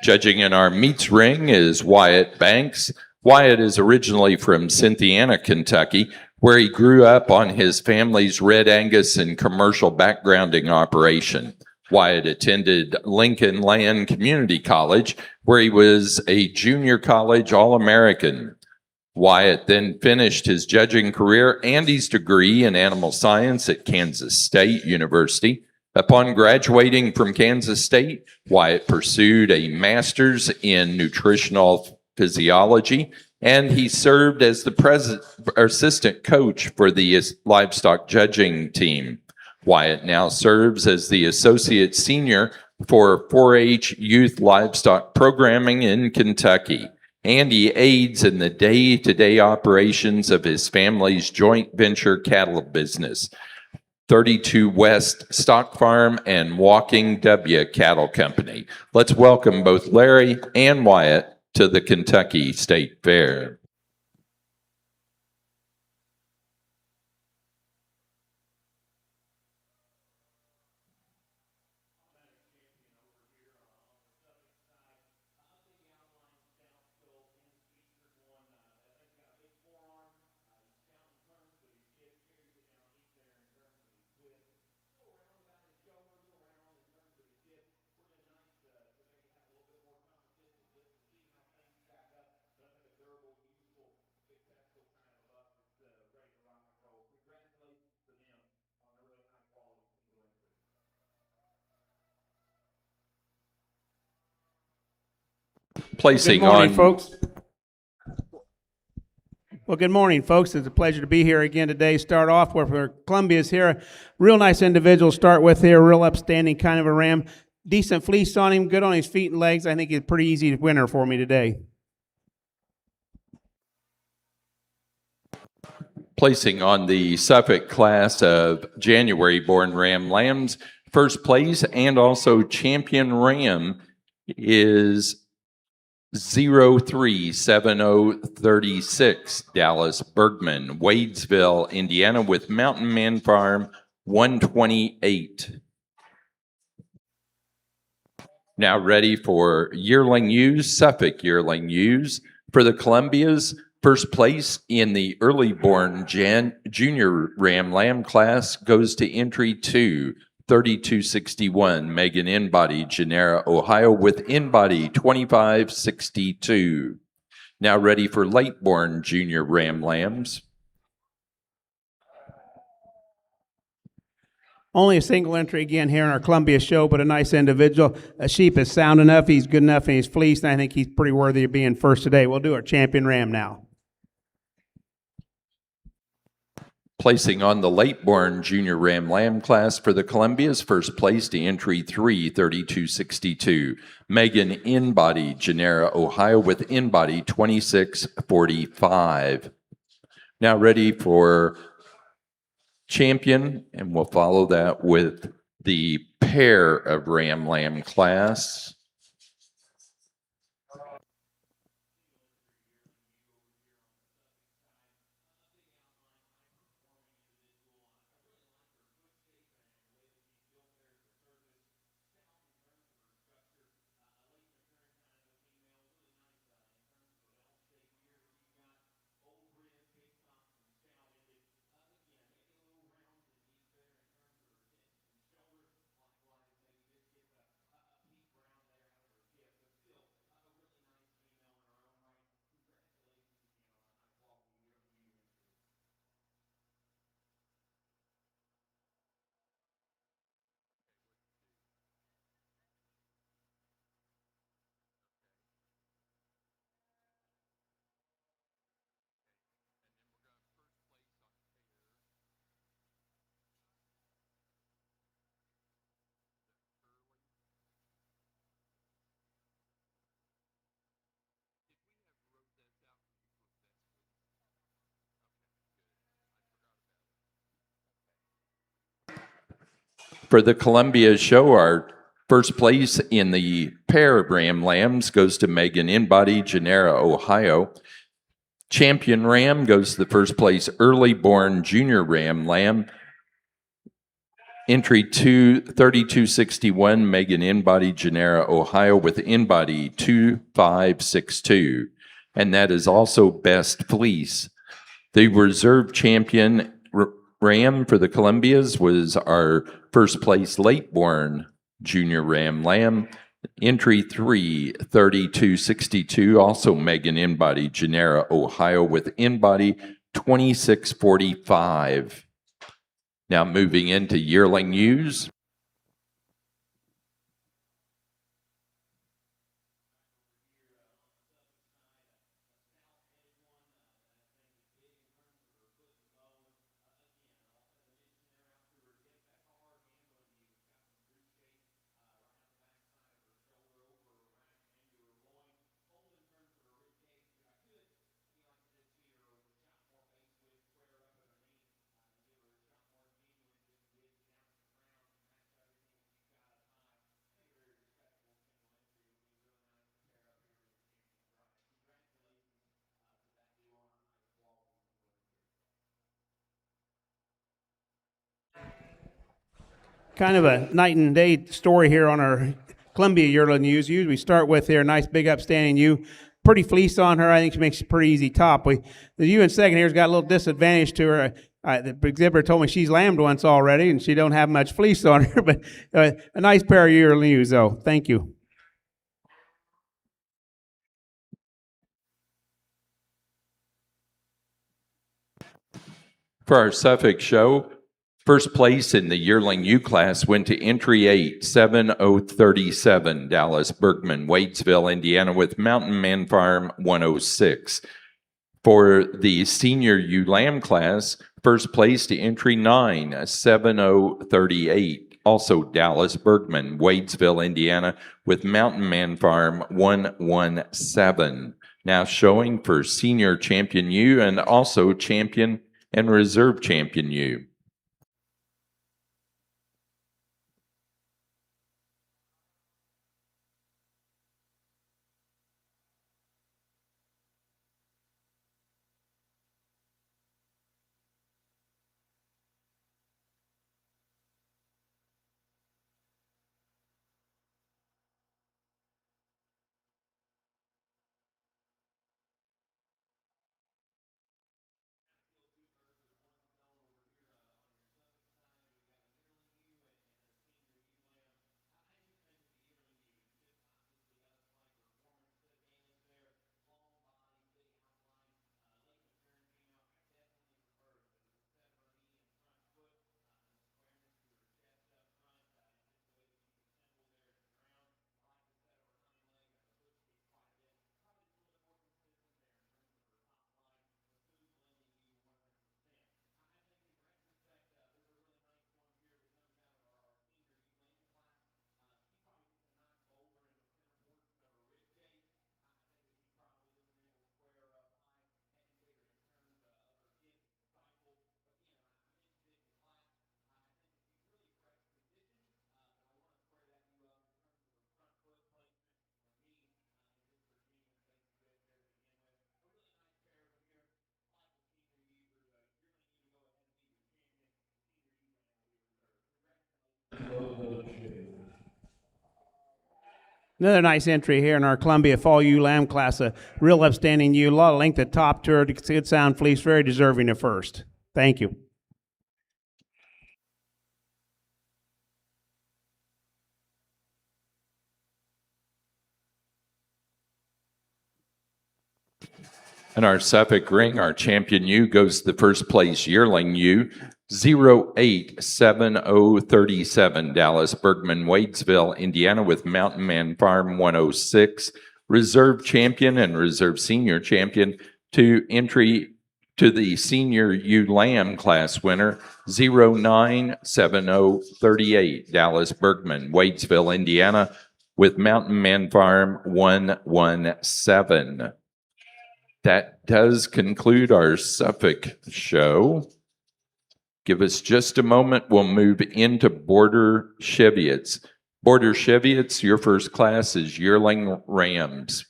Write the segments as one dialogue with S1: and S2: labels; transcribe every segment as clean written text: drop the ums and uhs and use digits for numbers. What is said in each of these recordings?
S1: Judging in our meets ring is Wyatt Banks. Wyatt is originally from Cynthiana, Kentucky, where he grew up on his family's Red Angus and commercial backgrounding operation. Wyatt attended Lincoln Land Community College, where he was a junior college All-American. Wyatt then finished his judging career and his degree in animal science at Kansas State University. Upon graduating from Kansas State, Wyatt pursued a master's in nutritional physiology, and he served as the assistant coach for the livestock judging team. Wyatt now serves as the associate senior for 4-H youth livestock programming in Kentucky, and he aids in the day-to-day operations of his family's joint venture cattle business, 32 West Stock Farm and Walking W Cattle Company. Let's welcome both Larry and Wyatt to the Kentucky State Fair. Placing
S2: Good morning,
S1: on
S2: folks. Well, good morning, folks. It's a pleasure to be here again today. Start off where Columbia's here. Real nice individual to start with here. Real upstanding kind of a ram. Decent fleece on him. Good on his feet and legs. I think he's a pretty easy winner for me today.
S1: Placing on the Suffolk class of January-born Ram Lambs, first place and also champion Ram is 037036, Dallas Bergman, Wadesville, Indiana, with Mountain Man Farm 128. Now ready for yearling ewes, Suffolk yearling ewes. For the Columbias, first place in the early-born junior Ram Lamb class goes to entry 2. 3261, Megan Inbody, Genera, Ohio, with Inbody 2562. Now ready for late-born junior Ram Lambs.
S2: Only a single entry again here in our Columbia show, but a nice individual. A sheep is sound enough. He's good enough in his fleece, and I think he's pretty worthy of being first today. We'll do our champion Ram now.
S1: Placing on the late-born junior Ram Lamb class for the Columbias, first place to entry 3, 3262. Megan Inbody, Genera, Ohio, with Inbody 2645. Now ready for champion, and we'll follow that with the pair of Ram Lamb class. For the Columbia show, our first place in the pair of Ram Lambs goes to Megan Inbody, Genera, Ohio. Champion Ram goes to the first place early-born junior Ram Lamb, Entry 3261, Megan Inbody, Genera, Ohio, with Inbody 2562. And that is also Best Fleece. The reserve champion ram for the Columbias was our first place late-born junior ram lamb. Entry 3262, also Megan Inbody, Genera, Ohio, with Inbody 2645. Now moving into yearling ewes.
S2: Kind of a night and day story here on our Columbia yearling ewes. We start with here, nice big upstanding ewe. Pretty fleece on her. I think she makes a pretty easy top. The ewe in second here's got a little disadvantage to her. The exhibitor told me she's lambed once already, and she don't have much fleece on her. But a nice pair of yearling ewes, though. Thank you.
S1: For our Suffolk show, first place in the yearling ewe class went to entry 87037, Dallas Bergman, Wadesville, Indiana, with Mountain Man Farm 106. For the senior ewe lamb class, first place to entry 97038, also Dallas Bergman, Wadesville, Indiana, with Mountain Man Farm 117. Now showing for senior champion ewe and also champion and reserve champion ewe.
S2: Another nice entry here in our Columbia Fall Ewe Lamb class. A real upstanding ewe, a lot of length at top to her, good sound fleece, very deserving of first. Thank you.
S1: In our Suffolk ring, our champion ewe goes to the first place yearling ewe, 087037, Dallas Bergman, Wadesville, Indiana, with Mountain Man Farm 106. Reserve champion and reserve senior champion to entry to the senior ewe lamb class winner, 097038, Dallas Bergman, Wadesville, Indiana, with Mountain Man Farm 117. That does conclude our Suffolk show. Give us just a moment. We'll move into Border Cheviots. Border Cheviots, your first class is yearling rams.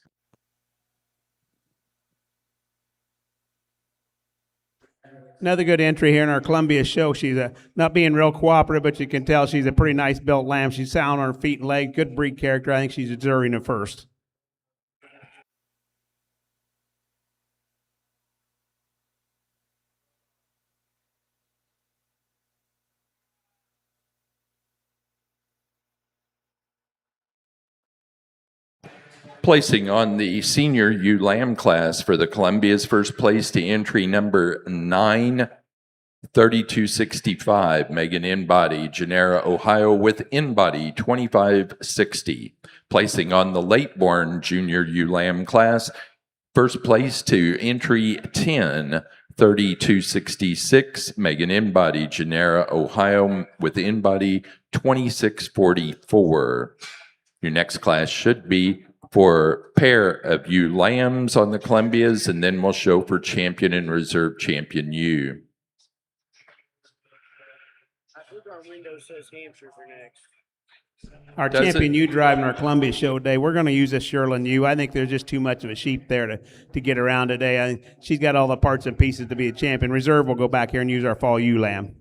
S2: Another good entry here in our Columbia show. She's not being real cooperative, but you can tell she's a pretty nice built lamb. She's sound on her feet and legs, good breed character. I think she's deserving of first.
S1: Placing on the senior ewe lamb class for the Columbia's first place to entry number 9, 3265, Megan Inbody, Genera, Ohio, with Inbody 2560. Placing on the late born junior ewe lamb class, first place to entry 10, 3266, Megan Inbody, Genera, Ohio, with Inbody 2644. Your next class should be for pair of ewe lambs on the Columbias, and then we'll show for champion and reserve champion ewe.
S3: I think our window says Hampshire for next.
S2: Our
S1: Does
S2: champion ewe driving our Columbia show today. We're going to use a Sherlin ewe. I think there's just too much of a sheep there to get around today. I think she's got all the parts and pieces to be a champion. Reserve will go back here and use our fall ewe lamb.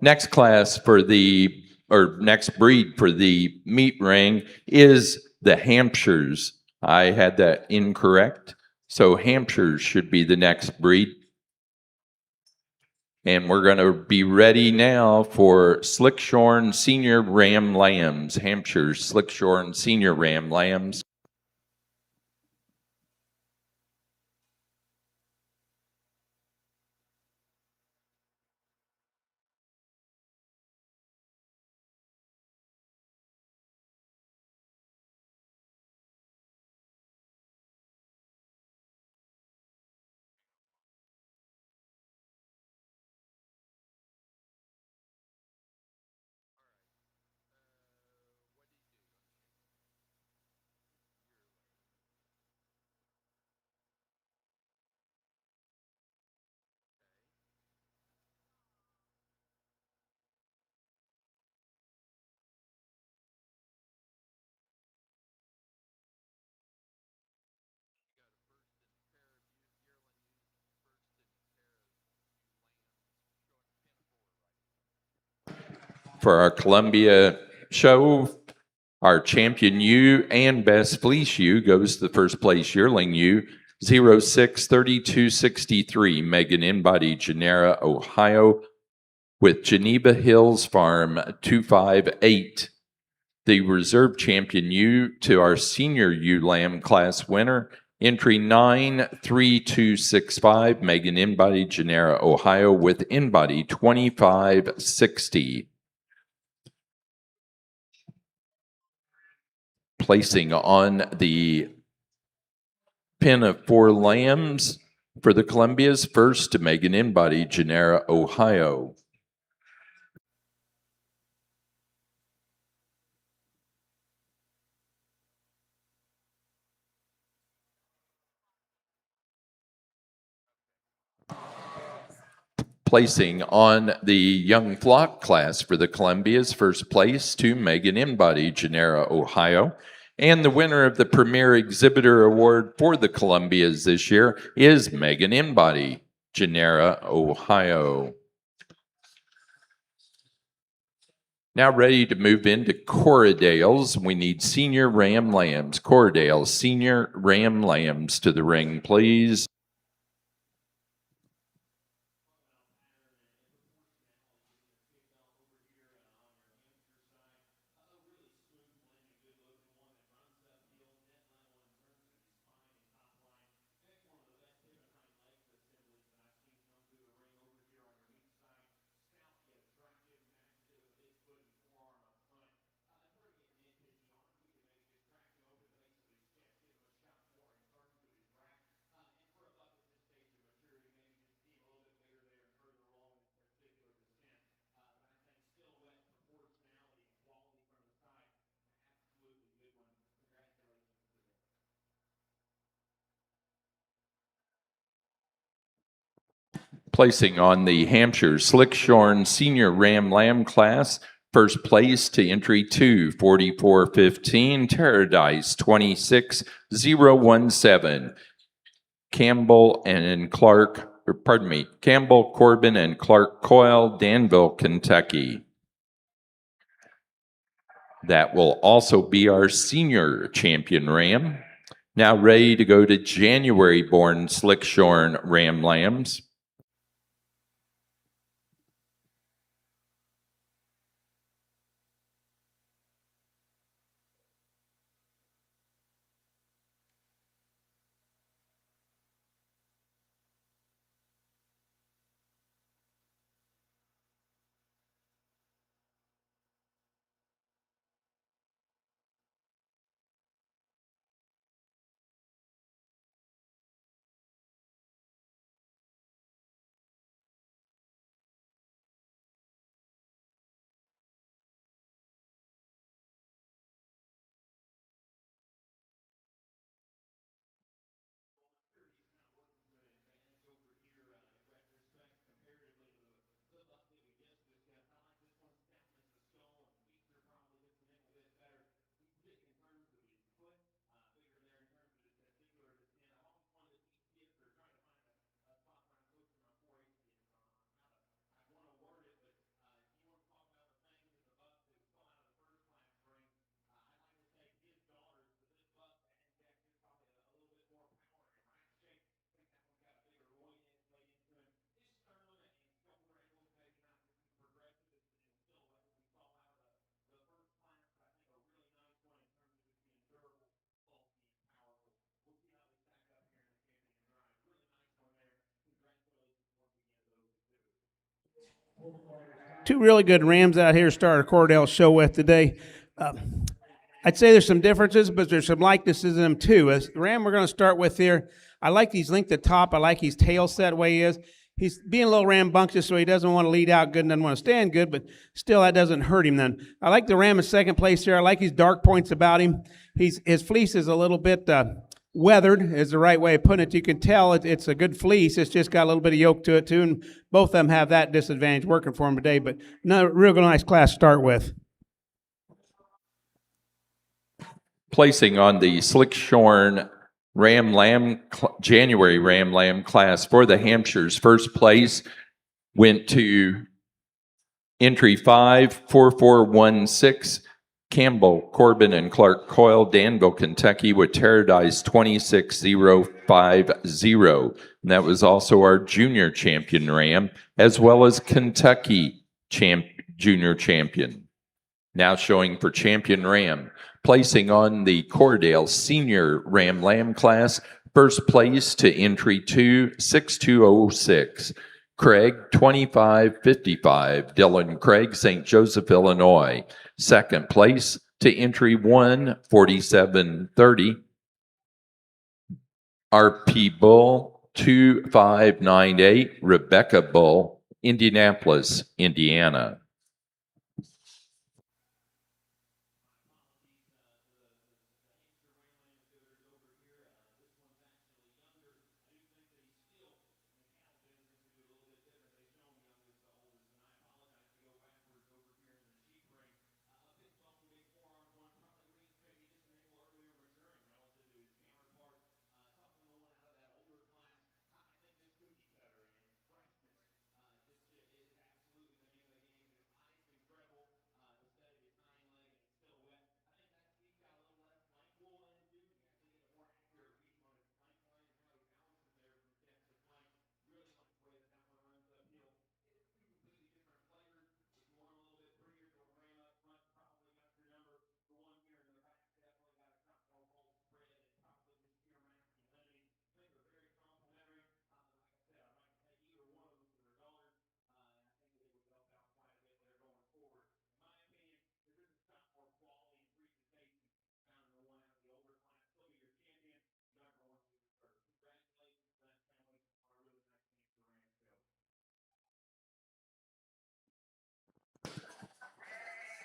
S1: Next class for the, or next breed for the meat ring is the Hampshires. I had that incorrect. So Hampshires should be the next breed. And we're going to be ready now for Slickshorn Senior Ram Lambs. Hampshire Slickshorn Senior Ram Lambs. For our Columbia show, our champion ewe and best fleece ewe goes to the first place yearling ewe, 063263, Megan Inbody, Genera, Ohio, with Geneva Hills Farm 258. The reserve champion ewe to our senior ewe lamb class winner, entry 93265, Megan Inbody, Genera, Ohio, with Inbody 2560. Placing on the pen of 4 lambs for the Columbias, first to Megan Inbody, Genera, Ohio. Placing on the young flock class for the Columbias, first place to Megan Inbody, Genera, Ohio. And the winner of the Premier Exhibitor Award for the Columbias this year is Megan Inbody, Genera, Ohio. Now ready to move into Corriedales. We need senior ram lambs. Corriedales, senior ram lambs to the ring, please. Placing on the Hampshire Slickshorn Senior Ram Lamb class, First place to entry 2, 4415, Terradice 26017. Campbell, Corbin and Clark Coyle, Danville, Kentucky. That will also be our senior champion ram. Now ready to go to January-born Slickshorn Ram Lambs.
S2: Two really good rams out here to start our Cordell show with today. I'd say there's some differences, but there's some likenesses in them too. As the ram we're going to start with here, I like these linked at top. I like his tail set the way he is. He's being a little rambunctious, so he doesn't want to lead out good and doesn't want to stand good, but still that doesn't hurt him then. I like the ram in second place here. I like his dark points about him. His fleece is a little bit weathered is the right way of putting it. You can tell it's a good fleece. It's just got a little bit of yoke to it too, and both of them have that disadvantage working for them today, but another real nice class to start with.
S1: Placing on the Slickshorn Ram Lamb January Ram Lamb class for the Hampshires, first place went to entry 5, 4416, Campbell, Corbin, and Clark Coyle, Danville, Kentucky, with Terradice 26050. And that was also our junior champion ram, as well as Kentucky junior champion. Now showing for champion ram, placing on the Cordell senior Ram Lamb class, first place to entry 2, 6206. Craig, 2555. Dylan Craig, St. Joseph, Illinois. Second place to entry 1, 4730. RP Bull, 2598. Rebecca Bull, Indianapolis, Indiana.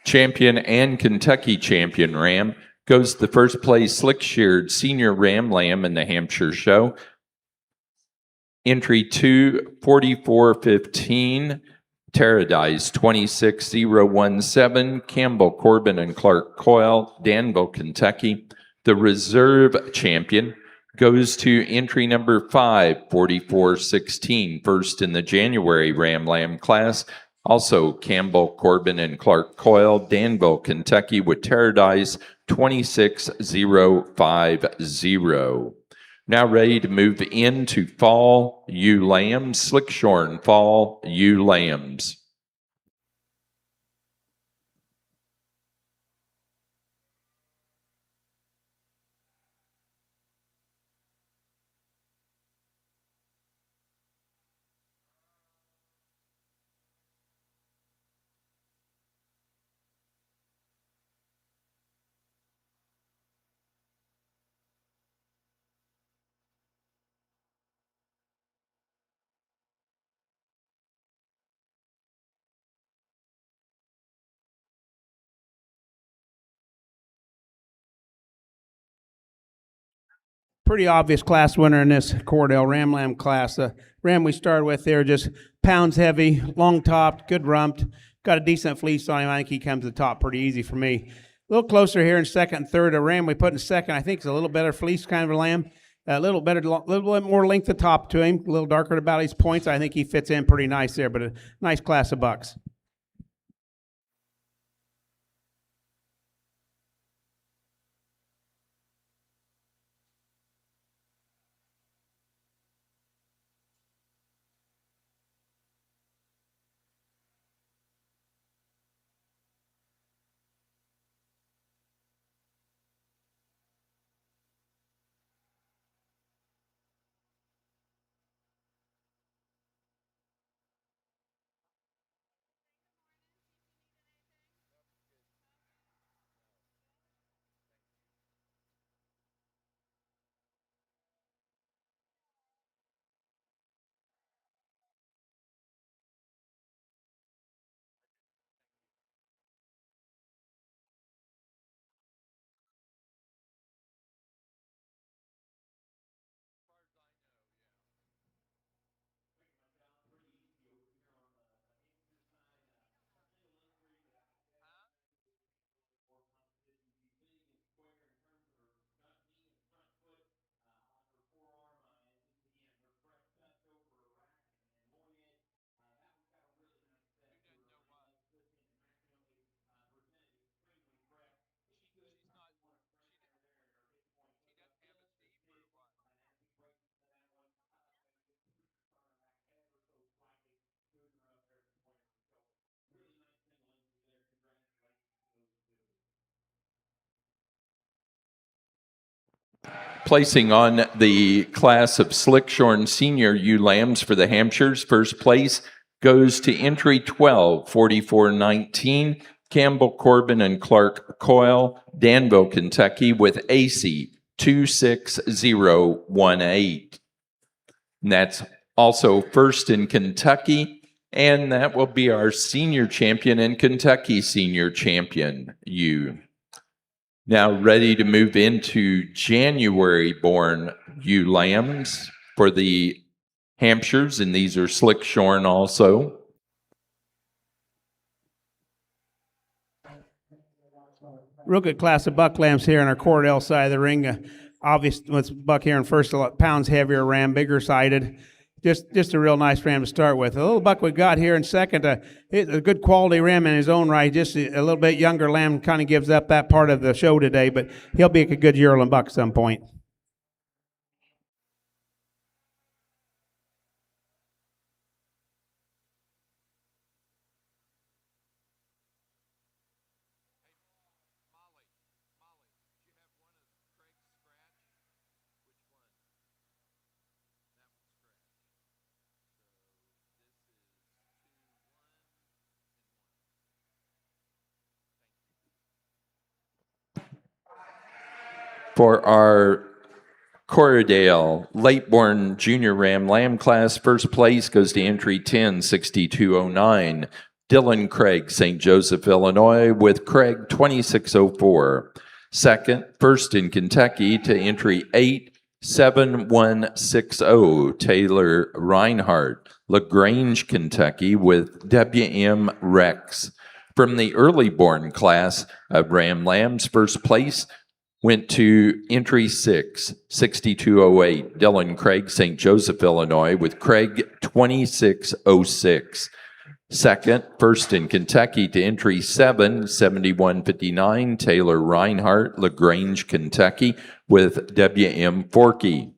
S1: Champion and Kentucky champion ram goes the first place slick-sheared senior ram lamb in the Hampshire show. Entry 2, 4415, Terradice 26017, Campbell Corbin and Clark Coyle, Danville, Kentucky. The reserve champion goes to entry number 5, 4416, first in the January Ram Lamb class. Also, Campbell, Corbin, and Clark Coyle, Danville, Kentucky, with Terradice 26050. Now ready to move into fall ewe lambs, Slickshorn fall ewe lambs.
S2: Pretty obvious class winner in this Cordell Ram Lamb class. Ram we started with there, just pounds heavy, long topped, good rumped, got a decent fleece on him. I think he comes to the top pretty easy for me. A little closer here in second and third. A ram we put in second, I think, is a little better fleece kind of a lamb. A little better, a little bit more length of top to him, a little darker about his points. I think he fits in pretty nice there, but a nice class of bucks.
S1: Placing on the class of Slickshorn Senior ewe lambs for the Hampshires, first place goes to entry 12, 4419, Campbell Corbin and Clark Coyle, Danville, Kentucky, with AC 26018. And that's also first in Kentucky, and that will be our senior champion and Kentucky senior champion ewe. Now ready to move into January-born ewe lambs for the Hampshires, and these are Slickshorn also.
S2: Real good class of buck lambs here on our Cordell side of the ring. Obvious with buck here in first, a lot pounds heavier ram, bigger sided. Just a real nice ram to start with. The little buck we got here in second, it's a good quality ram in his own right. Just a little bit younger lamb, kind of gives up that part of the show today, but he'll be a good yearling buck at some point.
S1: For our Cordell late-born junior ram lamb class, first place goes to entry 10, 6209, Dylan Craig, St. Joseph, Illinois, with Craig 2604. Second, first in Kentucky to entry 8, 7160, Taylor Reinhardt, LaGrange, Kentucky, with WM Rex. From the early born class of Ram Lambs, first place went to entry 6, 6208, Dylan Craig, St. Joseph, Illinois, with Craig 2606. Second, first in Kentucky to entry 7, 7159, Taylor Reinhardt, LaGrange, Kentucky, with W.M. Forkey.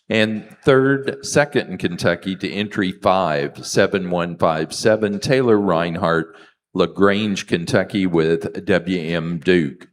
S1: And third, second in Kentucky to entry 5, 7157, Taylor Reinhardt, LaGrange, Kentucky, with W.M. Duke.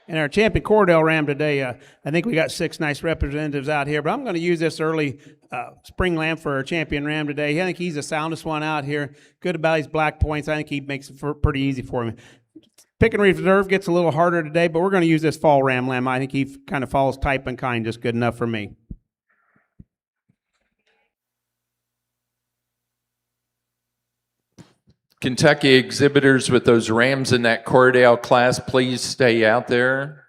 S2: And our champion Cordell Ram today, I think we got 6 nice representatives out here, but I'm going to use this early spring lamb for our champion Ram today. I think he's the soundest one out here. Good about his black points. I think he makes it pretty easy for me. Pick and reserve gets a little harder today, but we're going to use this fall Ram lamb. I think he kind of follows type and kind just good enough for me.
S1: Kentucky exhibitors with those Rams in that Cordell class, please stay out there.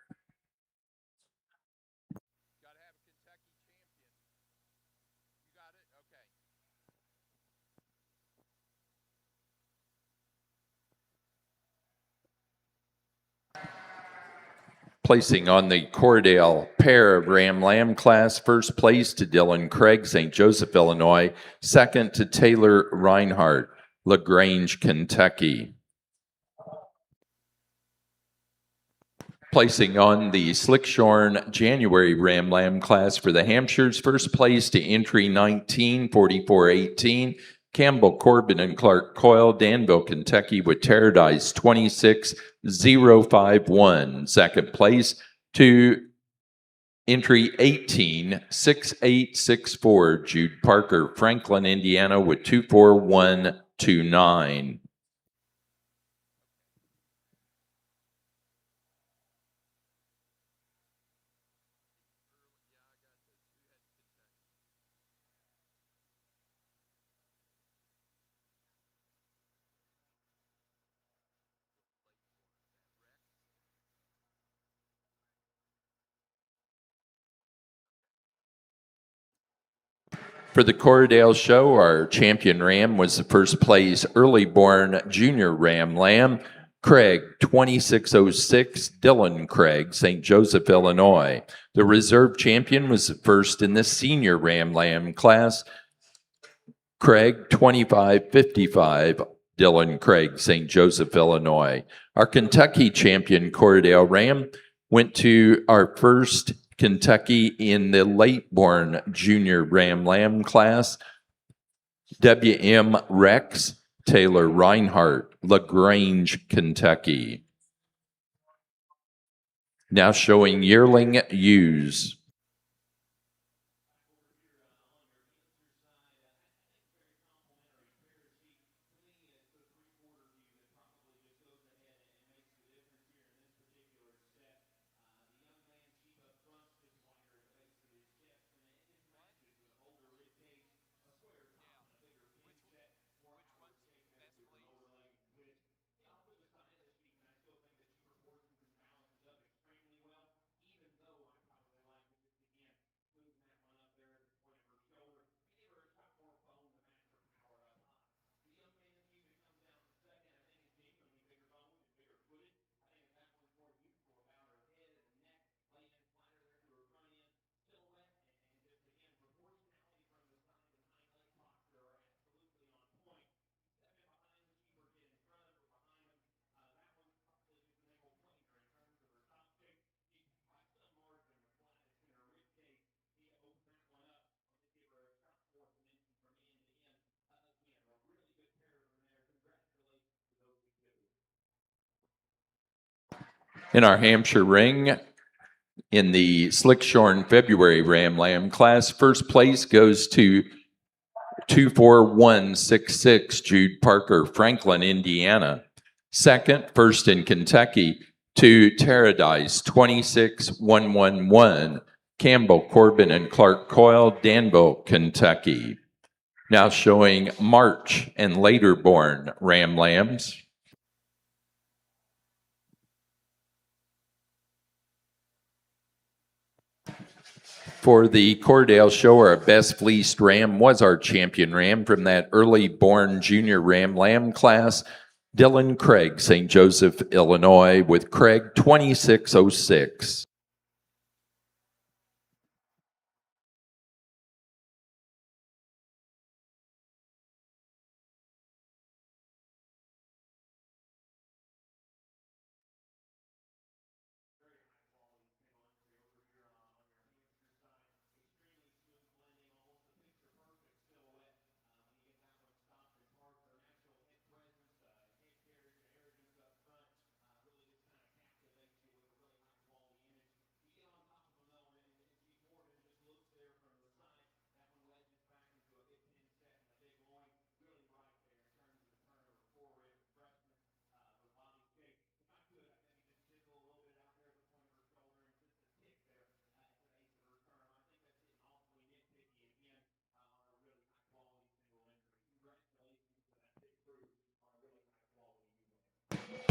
S1: Placing on the Cordell pair of Ram Lamb class, first place to Dylan Craig, St. Joseph, Illinois. Second to Taylor Reinhardt, LaGrange, Kentucky. Placing on the Slickshorn January Ram Lamb class for the Hampshires, first place to entry 19, 4418, Campbell, Corbin, and Clark Coyle, Danville, Kentucky, with Terradice 26051. Second place to entry 18, 6864, Jude Parker, Franklin, Indiana, with 24129. For the Cordell Show, our champion Ram was the first place early born junior Ram Lamb, Craig 2606, Dylan Craig, St. Joseph, Illinois. The reserve champion was the first in the senior Ram Lamb class, Craig 2555, Dylan Craig, St. Joseph, Illinois. Our Kentucky champion Cordell Ram went to our first Kentucky in the late-born junior Ram Lamb class, W.M. Rex, Taylor Reinhardt, LaGrange, Kentucky. Now showing yearling ewes. In our Hampshire ring, in the Slickshorn February Ram Lamb class, first place goes to 24166 Jude Parker, Franklin, Indiana. Second, first in Kentucky, to Paradise 26111 Campbell, Corbin, and Clark Coyle, Danville, Kentucky. Now showing March and later born Ram Lambs. For the Cordell Show, our best fleeced ram was our champion ram from that early born junior ram lamb class, Dylan Craig, St. Joseph, Illinois, with Craig 2606.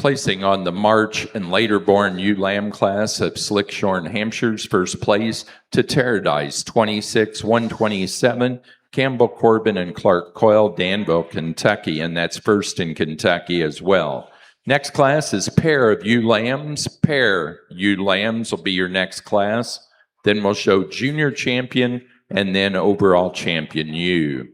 S1: Placing on the March and later born ewe lamb class of Slickshorn Hampshire's, first place to Paradise 26127 Campbell, Corbin, and Clark Coyle, Danville, Kentucky, and that's first in Kentucky as well. Next class is pair of ewe lambs. Pair ewe lambs will be your next class. Then we'll show junior champion and then overall champion ewe.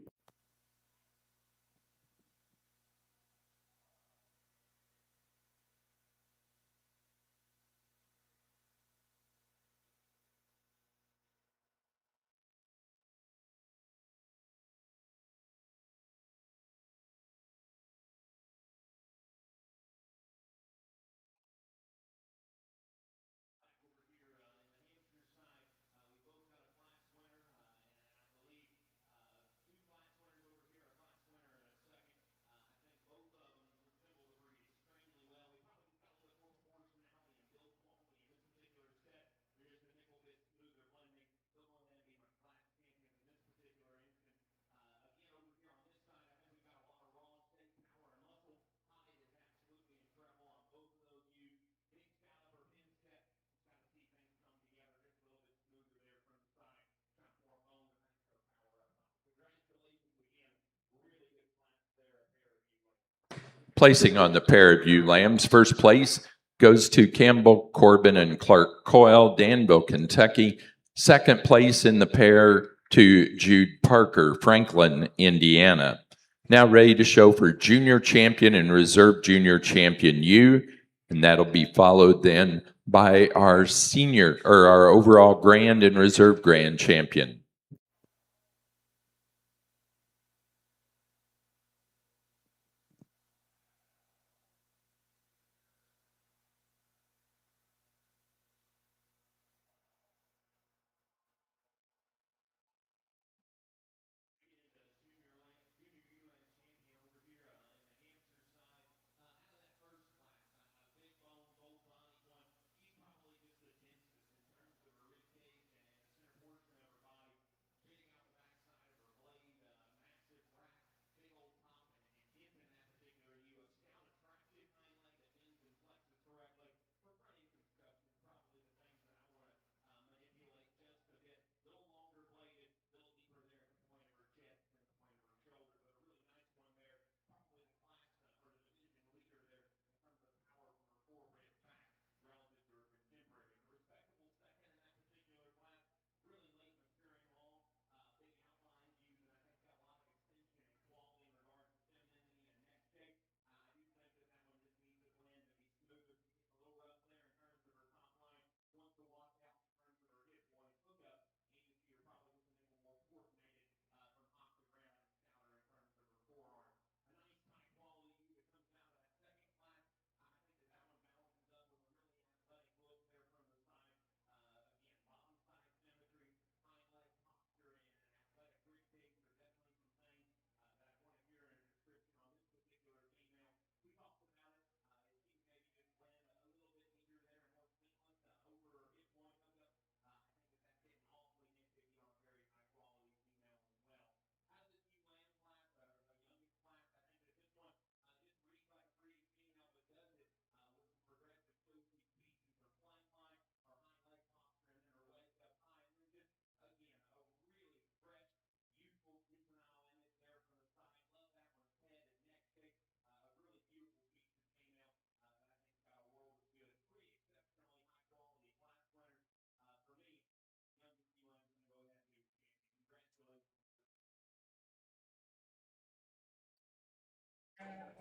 S1: Placing on the pair of ewe lambs, first place goes to Campbell, Corbin, and Clark Coyle, Danville, Kentucky. Second place in the pair to Jude Parker, Franklin, Indiana. Now ready to show for junior champion and reserve junior champion ewe, and that'll be followed then by our senior or our overall grand and reserve grand champion.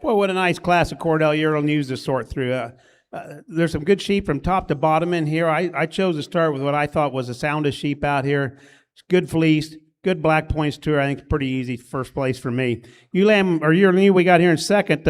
S2: Well, what a nice class of Cordell yearling ewes to sort through. There's some good sheep from top to bottom in here. I chose to start with what I thought was the soundest sheep out here. It's good fleece, good black points to her. I think it's pretty easy first place for me. Ewe lamb or yearling ewe we got here in second.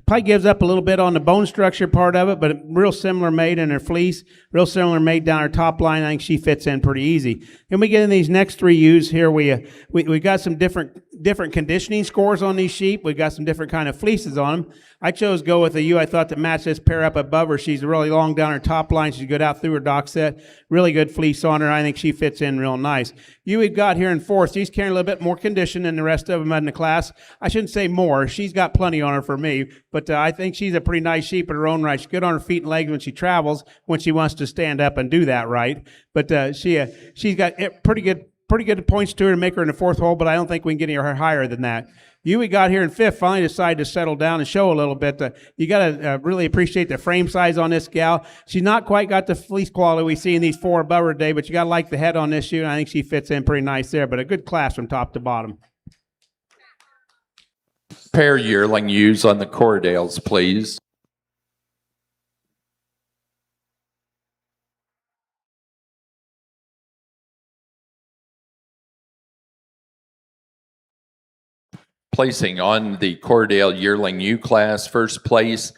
S2: Probably gives up a little bit on the bone structure part of it, but real similar made in her fleece, real similar made down her top line. I think she fits in pretty easy. And we get in these next three ewes here. We got some different conditioning scores on these sheep. We got some different kind of fleeces on them. I chose to go with a ewe I thought that matched this pair up above her. She's really long down her top line. She's good out through her dock set. Really good fleece on her. I think she fits in real nice. Ewe we got here in fourth. She's carrying a little bit more condition than the rest of them in the class. I shouldn't say more. She's got plenty on her for me, but I think she's a pretty nice sheep in her own right. She's good on her feet and legs when she travels, when she wants to stand up and do that right. But she's got pretty good points to her to make her in the fourth hole, but I don't think we can get her higher than that. You we got here in fifth finally decided to settle down and show a little bit. You got to really appreciate the frame size on this gal. She's not quite got the fleece quality we see in these four above her today, but you got to like the head on this shoe, and I think she fits in pretty nice there, but a good class from top to bottom.
S1: Pair yearling ewes on the Cordales, please. Placing on the Cordale yearling ewe class, first place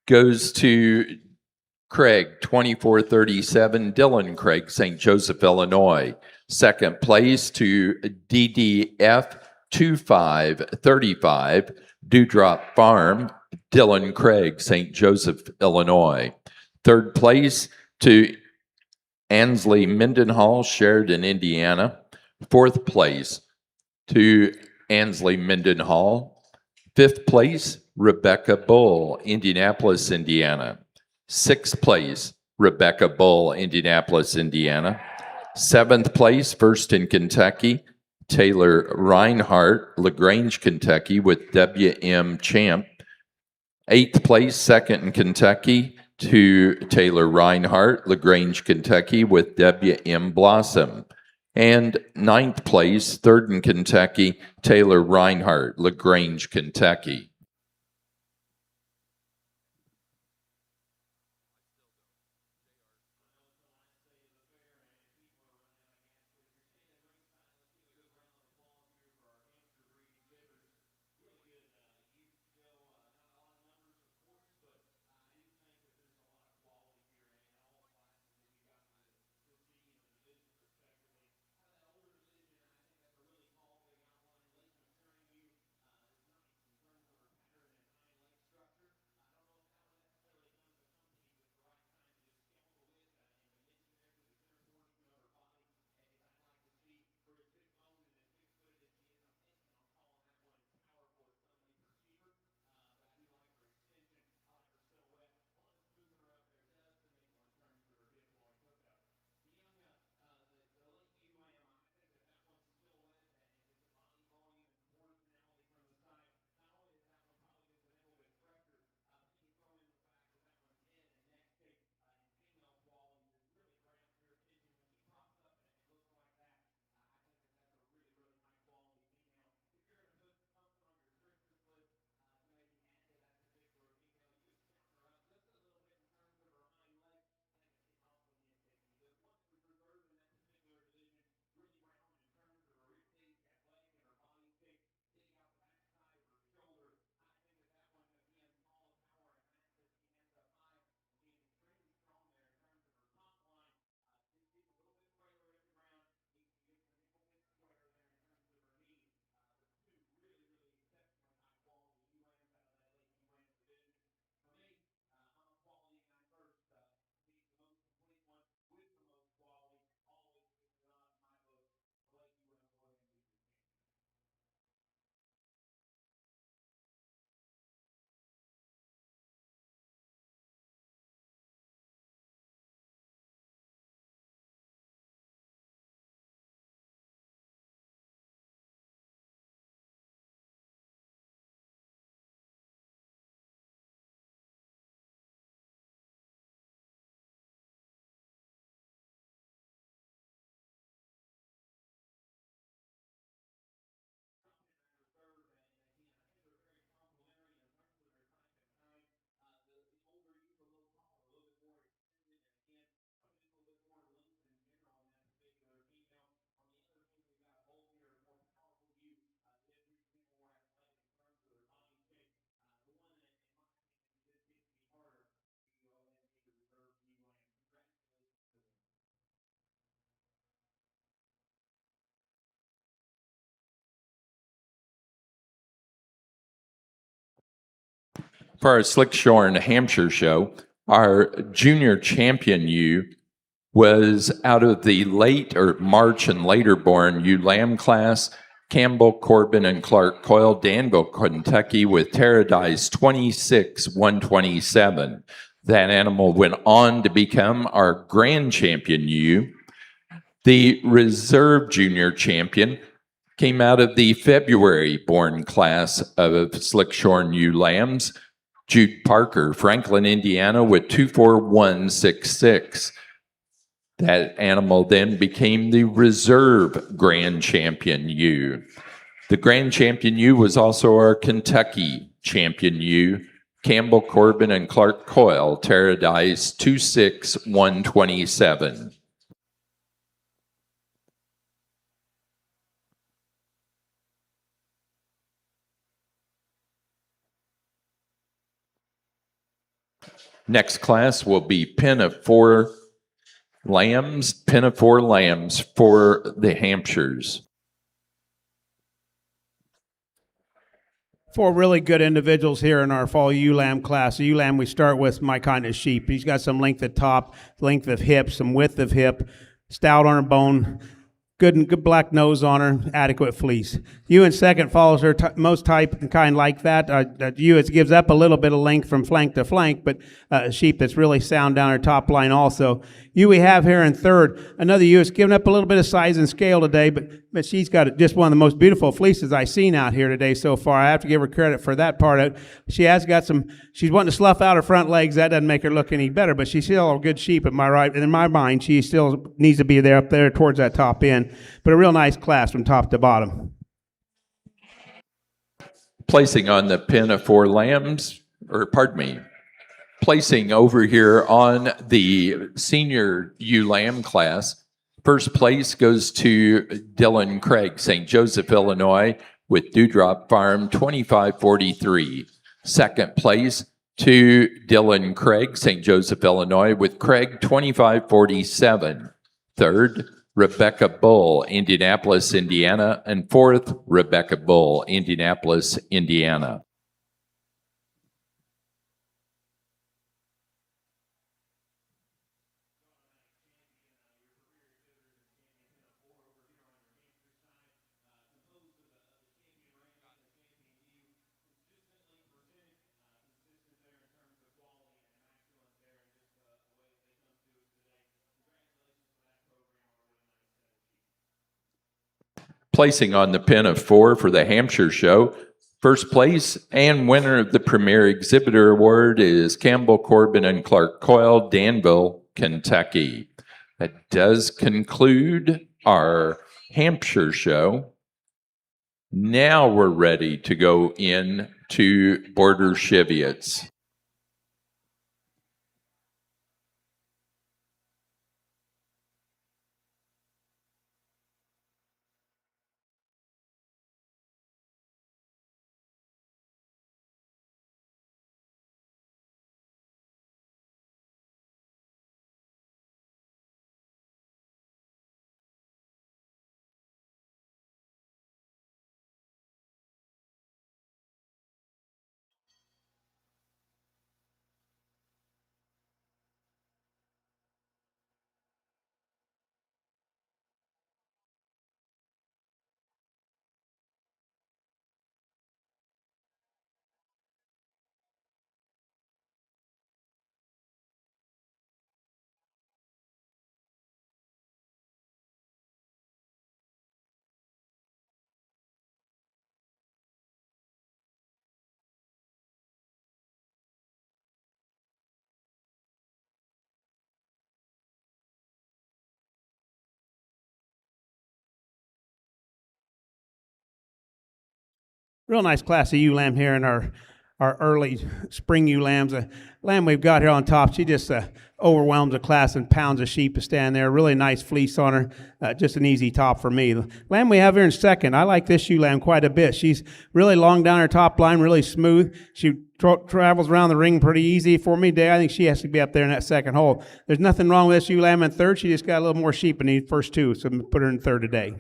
S1: goes to Craig, 2437, Dylan Craig, St. Joseph, Illinois. Second place to DDF 2535, Dewdrop Farm, Dylan Craig, St. Joseph, Illinois. Third place to Ansley Mendenhall, Sheridan, Indiana. Fourth place to Ansley Mendenhall. Fifth place, Rebecca Bull, Indianapolis, Indiana. Sixth place, Rebecca Bull, Indianapolis, Indiana. Seventh place, first in Kentucky, Taylor Reinhardt, LaGrange, Kentucky, with WM Champ. Eighth place, second in Kentucky, to Taylor Reinhardt, LaGrange, Kentucky, with WM Blossom. And ninth place, third in Kentucky, Taylor Reinhardt, LaGrange, Kentucky. For our Slickshorn Hampshire show, our junior champion ewe was out of the late or March and later born ewe lamb class, Campbell, Corbin, and Clark Coyle, Danville, Kentucky, with Terradice 26-127. That animal went on to become our grand champion ewe. The reserve junior champion came out of the February born class of Slickshorn ewe lambs, Jude Parker, Franklin, Indiana, with 24166. That animal then became the reserve grand champion ewe. The grand champion ewe was also our Kentucky champion ewe, Campbell, Corbin, and Clark Coyle, Terradice 26127. Next class will be pen of four lambs for the Hampshires.
S2: Four really good individuals here in our fall ewe lamb class. The ewe lamb we start with, my kind of sheep. He's got some length at top, length of hip, some width of hip, stout on her bone, good black nose on her, adequate fleece. Ewe in second follows her most type and kind like that. Ewe gives up a little bit of length from flank to flank, but a sheep that's really sound down her top line also. Ewe we have here in third, another ewe has given up a little bit of size and scale today, but she's got just one of the most beautiful fleeces I've seen out here today so far. I have to give her credit for that part of it. She has got she's wanting to slough out her front legs. That doesn't make her look any better, but she's still a good sheep in my mind. She still needs to be there up there towards that top end, but a real nice class from top to bottom.
S1: Placing on the pen of four lambs, placing over here on the senior ewe lamb class, first place goes to Dylan Craig, St. Joseph, Illinois, with Dewdrop Farm 2543. Second place to Dylan Craig, St. Joseph, Illinois, with Craig 2547. Third, Rebecca Bull, Indianapolis, Indiana. And fourth, Rebecca Bull, Indianapolis, Indiana. Placing on the pen of four for the Hampshire show, first place and winner of the Premier Exhibitor Award is Campbell, Corbin, and Clark Coyle, Danville, Kentucky. That does conclude our Hampshire show. Now we're ready to go into Border Cheviots.
S2: Real nice class of ewe lamb here in our early spring ewe lambs. The lamb we've got here on top, she just overwhelms the class and pounds of sheep to stand there. Really nice fleece on her. Just an easy top for me. The lamb we have here in second, I like this ewe lamb quite a bit. She's really long down her top line, really smooth. She travels around the ring pretty easy for me today. I think she has to be up there in that second hole. There's nothing wrong with this ewe lamb in third. She just got a little more sheep in the first two, so I'm going to put her in third today.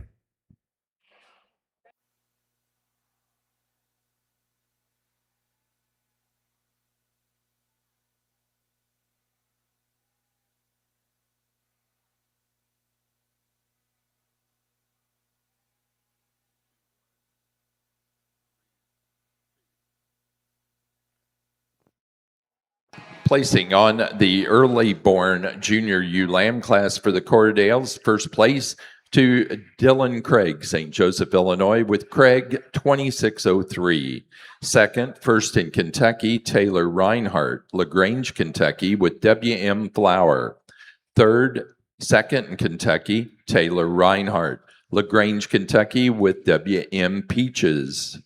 S1: Placing on the early born Junior ewe lamb class for the Cordales, first place to Dylan Craig, St. Joseph, Illinois, with Craig 2603. Second, first in Kentucky, Taylor Reinhardt, LaGrange, Kentucky, with W.M. Flower. Third, second in Kentucky, Taylor Reinhardt, LaGrange, Kentucky, with W.M. Peaches.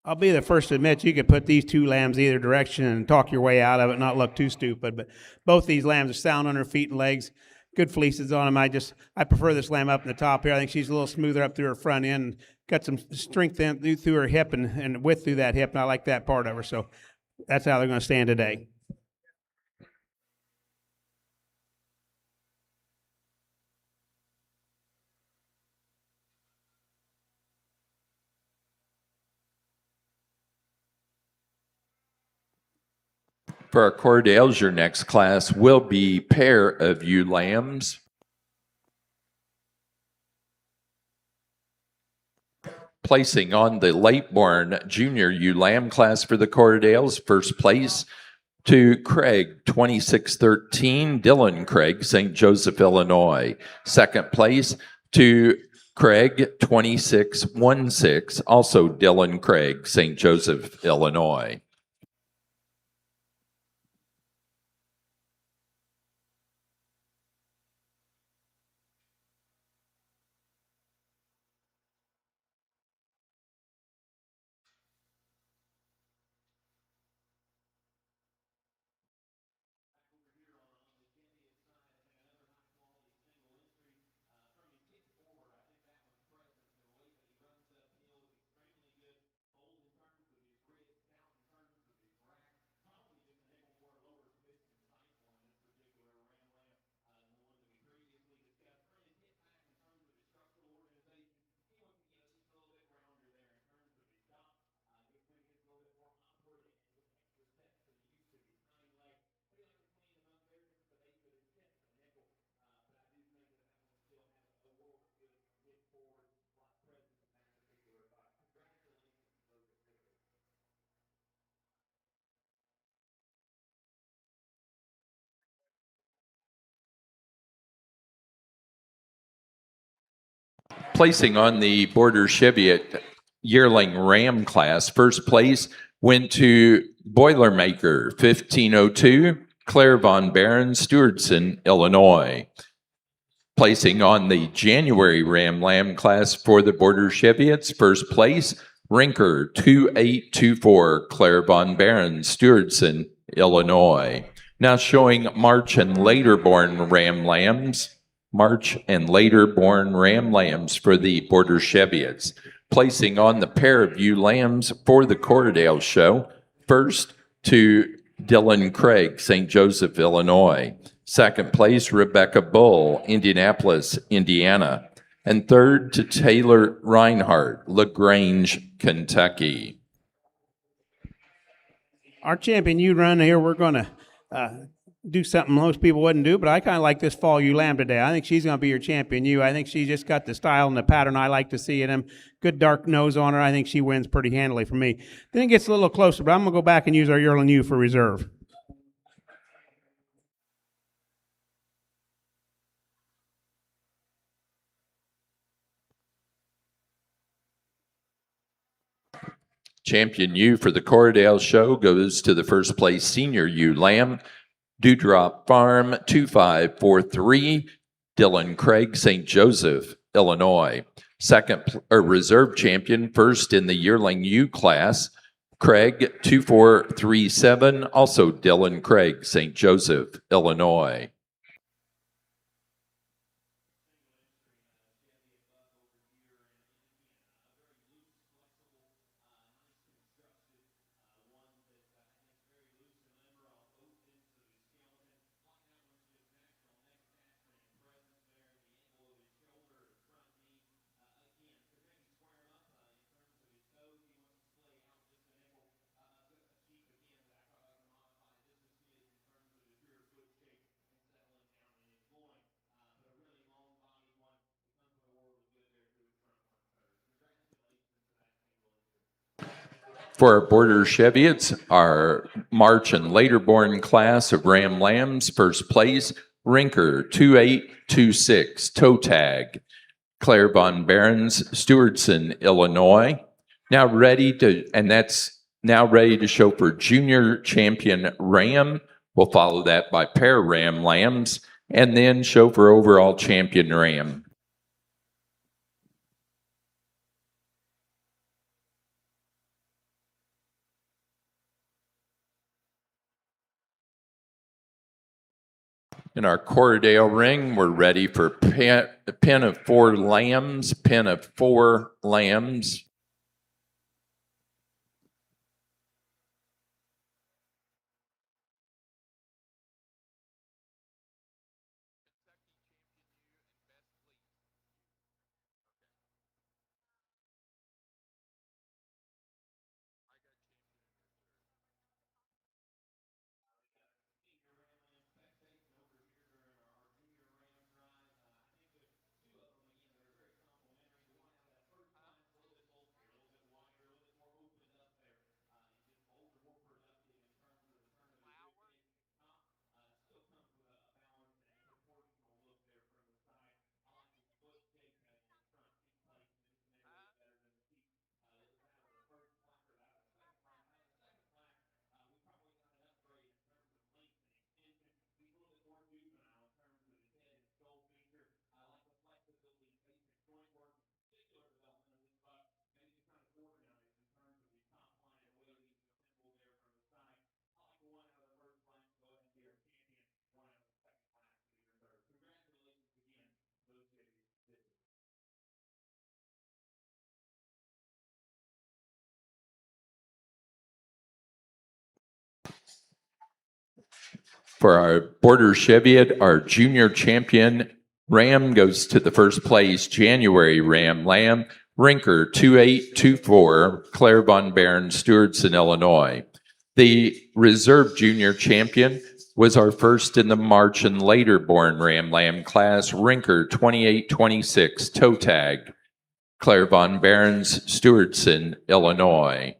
S2: I'll be the first to admit you could put these two lambs either direction and talk your way out of it, not look too stupid. But both these lambs are sound on her feet and legs. Good fleeces on them. I prefer this lamb up in the top here. I think she's a little smoother up through her front end. Got some strength in through her hip and width through that hip, and I like that part of her. So that's how they're going to stand today.
S1: For our Cordales, your next class will be pair of ewe lambs. Placing on the late-born Junior ewe lamb class for the Cordales, first place to Craig 2613, Dylan Craig, St. Joseph, Illinois. Second place to Craig 2616, also Dylan Craig, St. Joseph, Illinois. Placing on the Border Cheviot yearling ram class, first place went to Boilermaker 1502, Claire Von Baron, Stewardson, Illinois. Placing on the January ram lamb class for the Border Cheviots, first place, Rinker 2824, Claire Von Baron, Stewardson, Illinois. Now showing March and later born ram lambs. March and later born ram lambs for the Border Cheviots. Placing on the pair of ewe lambs for the Cordale show. First to Dylan Craig, St. Joseph, Illinois. Second place, Rebecca Bull, Indianapolis, Indiana. And third to Taylor Reinhardt, LaGrange, Kentucky.
S2: Our champion ewe run here, we're going to do something most people wouldn't do, but I kind of like this fall ewe lamb today. I think she's going to be your champion ewe. I think she's just got the style and the pattern I like to see in him. Good dark nose on her. I think she wins pretty handily for me. Then it gets a little closer, but I'm going to go back and use our yearling ewe for reserve.
S1: Champion ewe for the Corriedale Show goes to the first place senior ewe lamb, Dewdrop Farm 2543, Dylan Craig, St. Joseph, Illinois. Reserve champion, first in the yearling ewe class, Craig 2437, also Dylan Craig, St. Joseph, Illinois. For our Border Cheviots, our March and later born class of Ram Lambs, first place, Rinker 2826, toe tag, Claire Von Behrens, Stewardson, Illinois. Now ready to show for junior champion Ram. We'll follow that by pair Ram Lambs, and then show for overall champion Ram. In our Corriedale ring, we're ready for a pen of 4 lambs, pen of 4 lambs. For our Border Cheviot, our junior champion Ram goes to the first place, January Ram Lamb, Rinker 2824, Claire Von Behrens, Stewardson, Illinois. The reserve junior champion was our first in the March and later born Ram Lamb class, Rinker 2826, toe tag, Claire Von Behrens, Stewardson, Illinois.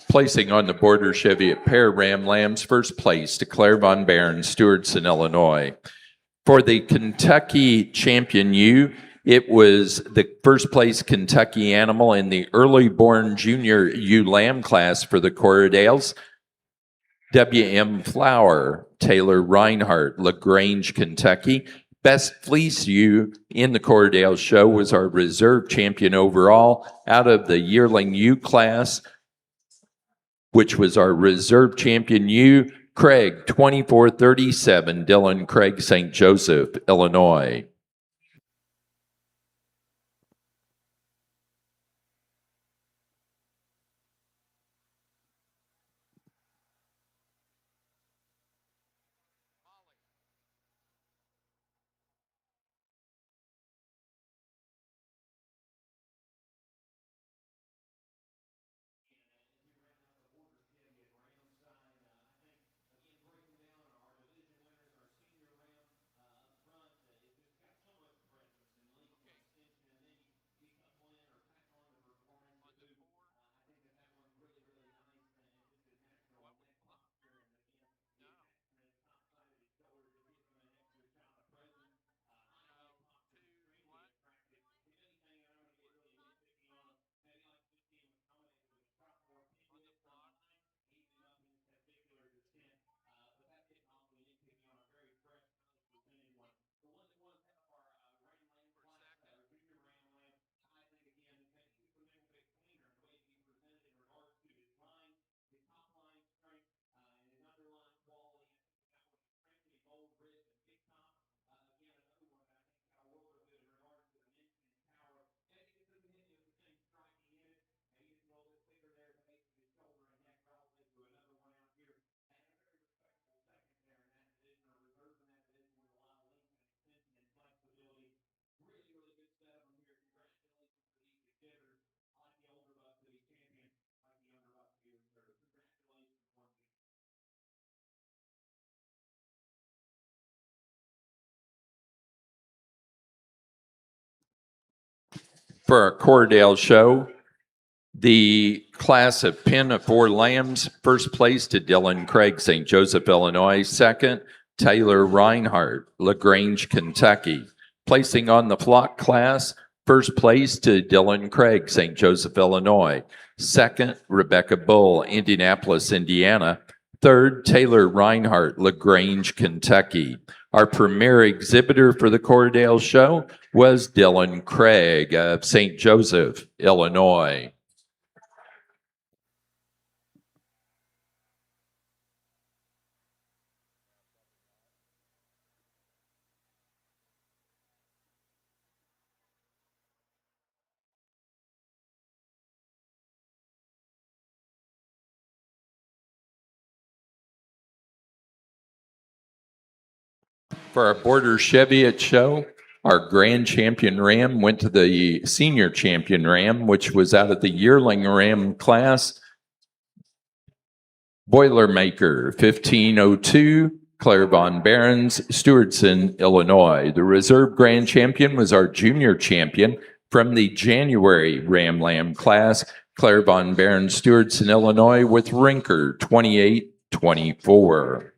S1: Placing on the Border Cheviot pair Ram Lambs, first place to Claire Von Behrens, Stewardson, Illinois. For the Kentucky Champion ewe, it was the first place Kentucky animal in the early born junior ewe lamb class for the Corriedales. W.M. Flower, Taylor Reinhardt, LaGrange, Kentucky. Best fleece ewe in the Corriedale Show was our reserve champion overall out of the yearling ewe class, which was our reserve champion ewe, Craig 2437, Dylan Craig, St. Joseph, Illinois. For our Cordell show, the class of Pen of Four Lambs, first place to Dylan Craig, St. Joseph, Illinois. Second, Taylor Reinhardt, LaGrange, Kentucky. Placing on the flock class, first place to Dylan Craig, St. Joseph, Illinois. Second, Rebecca Bull, Indianapolis, Indiana. Third, Taylor Reinhardt, LaGrange, Kentucky. Our premier exhibitor for the Cordell show was Dylan Craig of St. Joseph, Illinois. For our Border Cheviot show, our grand champion ram went to the senior champion ram, which was out of the yearling ram class. Boilermaker 1502, Claire Von Barons, Stewartson, Illinois. The reserve grand champion was our junior champion from the January Ram Lamb class, Claire Von Barons, Stewartson, Illinois, with Rinker 2824.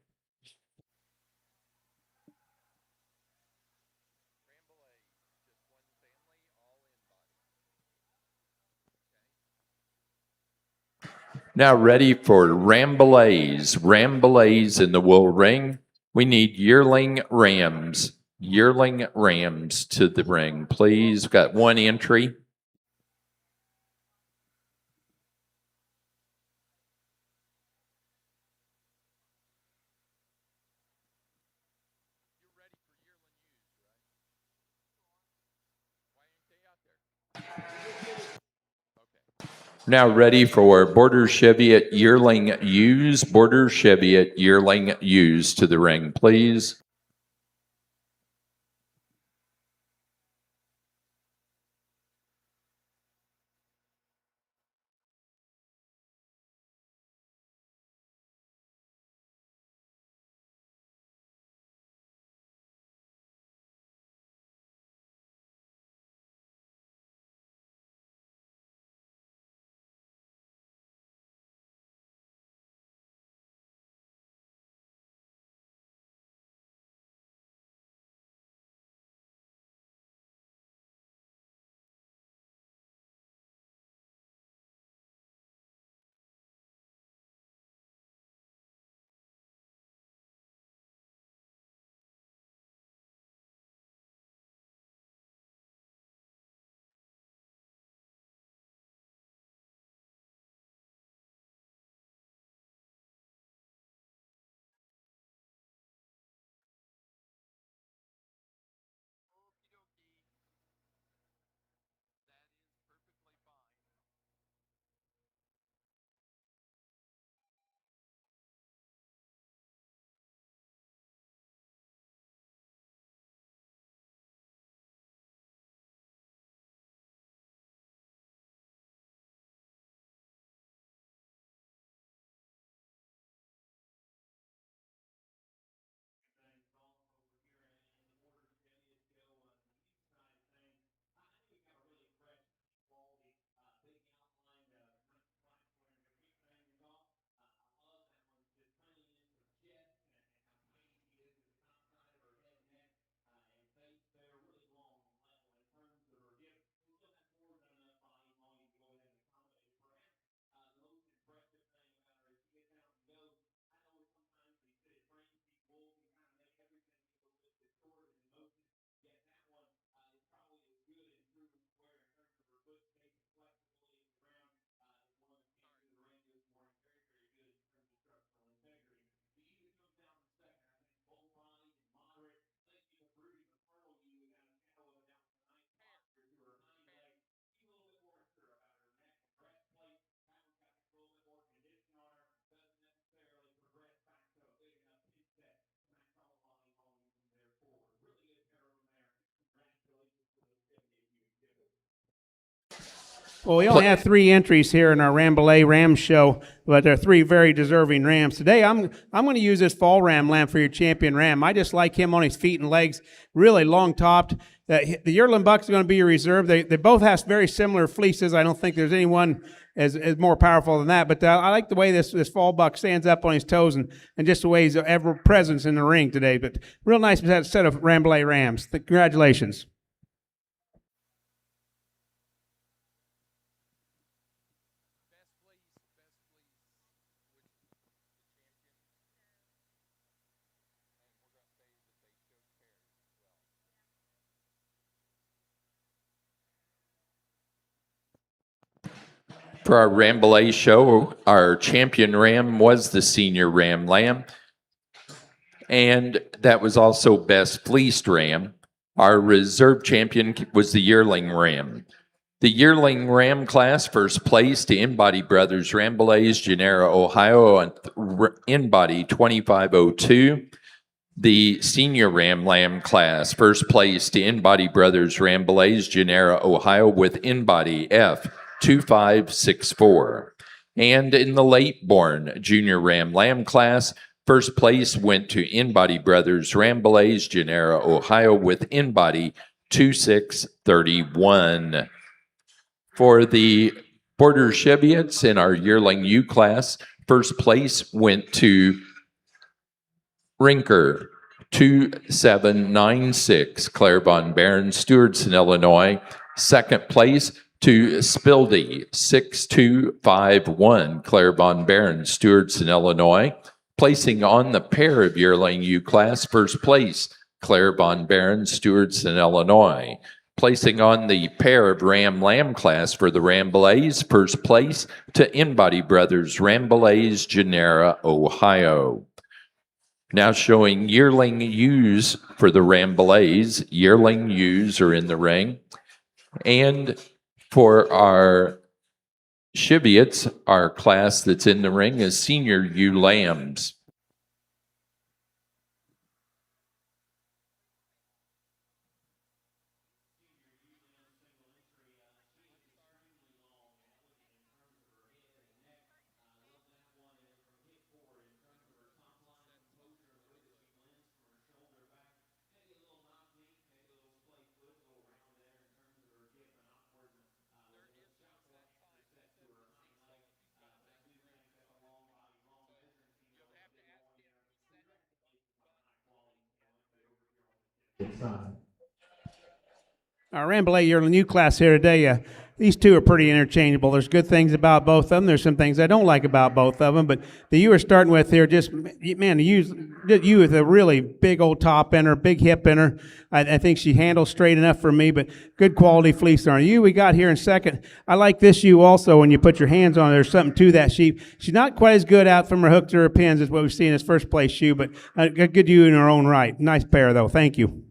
S1: Now ready for Rambolays. Rambolays in the wool ring. We need yearling rams. Yearling rams to the ring, please. We've got one entry. Now ready for Border Cheviot yearling ewes. Border Cheviot yearling ewes to the ring, please.
S2: Well, we only have 3 entries here in our Rambouillet Ram Show, but they're 3 very deserving rams. Today, I'm going to use this fall ram lamb for your champion ram. I just like him on his feet and legs, really long topped. The yearling buck is going to be your reserve. They both have very similar fleeces. I don't think there's anyone as more powerful than that. But I like the way this fall buck stands up on his toes and just the way he's ever presence in the ring today. But real nice set of Rambouillet rams. Congratulations.
S1: For our Rambouillet show, our champion ram was the senior ram lamb, and that was also best fleeced ram. Our reserve champion was the yearling ram. The yearling ram class first place to InBody Brothers Rambouillets, Genera, Ohio, and InBody 2502. The senior ram lamb class first place to InBody Brothers Rambouillets, Genera, Ohio, with InBody F2564. And in the late born junior ram lamb class, first place went to InBody Brothers Rambouillets, Genera, Ohio, with InBody 2631. For the border Cheviots in our yearling U class, first place went to Rinker 2796, Claire Von Baron, Stewartson, Illinois. Second place to Spildy 6251, Claire Von Baron, Stewartson, Illinois. Placing on the pair of yearling U class, first place, Claire Von Baron, Stewartson, Illinois. Placing on the pair of ram lamb class for the Rambouillets, first place to InBody Brothers Rambouillets, Genera, Ohio. Now showing yearling ewes for the Rambouillets. Yearling ewes are in the ring. And for our Cheviots, our class that's in the ring is senior ewe lambs.
S2: Our Rambouillet yearling U class here today, these 2 are pretty interchangeable. There's good things about both of them. There's some things I don't like about both of them. But the you are starting with here, just, man, the you with a really big old top ender, big hip ender. I think she handles straight enough for me, but good quality fleece on her. You we got here in second. I like this you also when you put your hands on it. There's something to that sheep. She's not quite as good out from her hook to her pins as what we've seen in this first place shoe, but a good you in her own right. Nice pair, though. Thank you.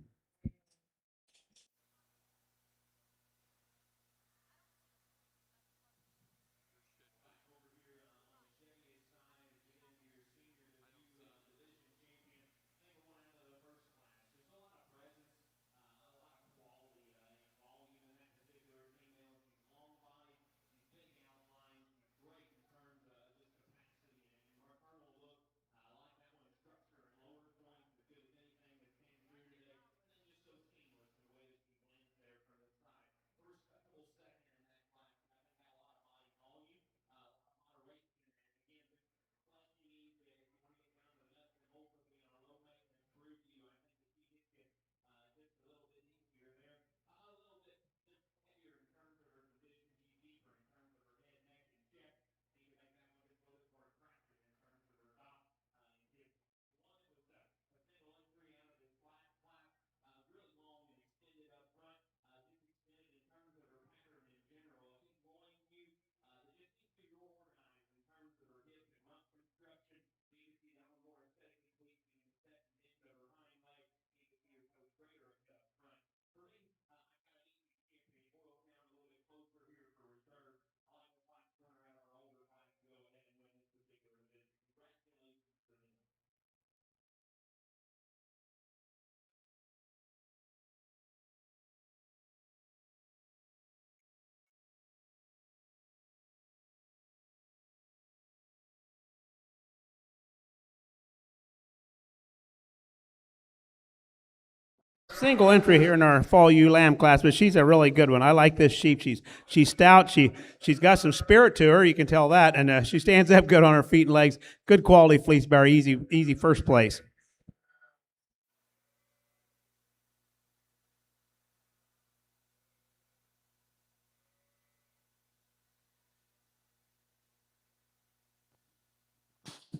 S2: Single entry here in our fall ewe lamb class, but she's a really good one. I like this sheep. She's stout. She's got some spirit to her. You can tell that, and she stands up good on her feet and legs. Good quality fleece bearer. Easy first place.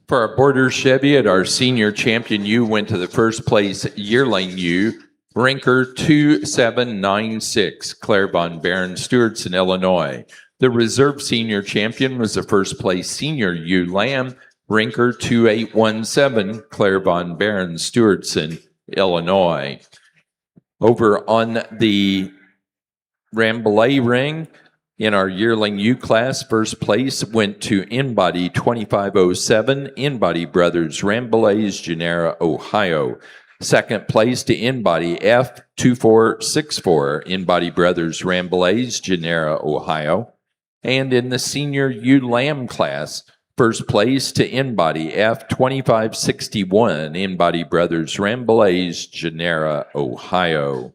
S1: For our Border Cheviot, our senior champion ewe went to the first place yearling ewe, Brinker 2796, Claire Von Baron, Stewartson, Illinois. The reserve senior champion was the first place senior ewe lamb, Brinker 2817, Claire Von Baron, Stewartson, Illinois. Over on the Rambouillet ring, in our yearling ewe class, first place went to InBody 2507, InBody Brothers, Rambouillets, Genera, Ohio. Second place to InBody F2464, InBody Brothers, Rambouillets, Genera, Ohio. And in the senior ewe lamb class, first place to InBody F2561, InBody Brothers, Rambouillets, Genera, Ohio.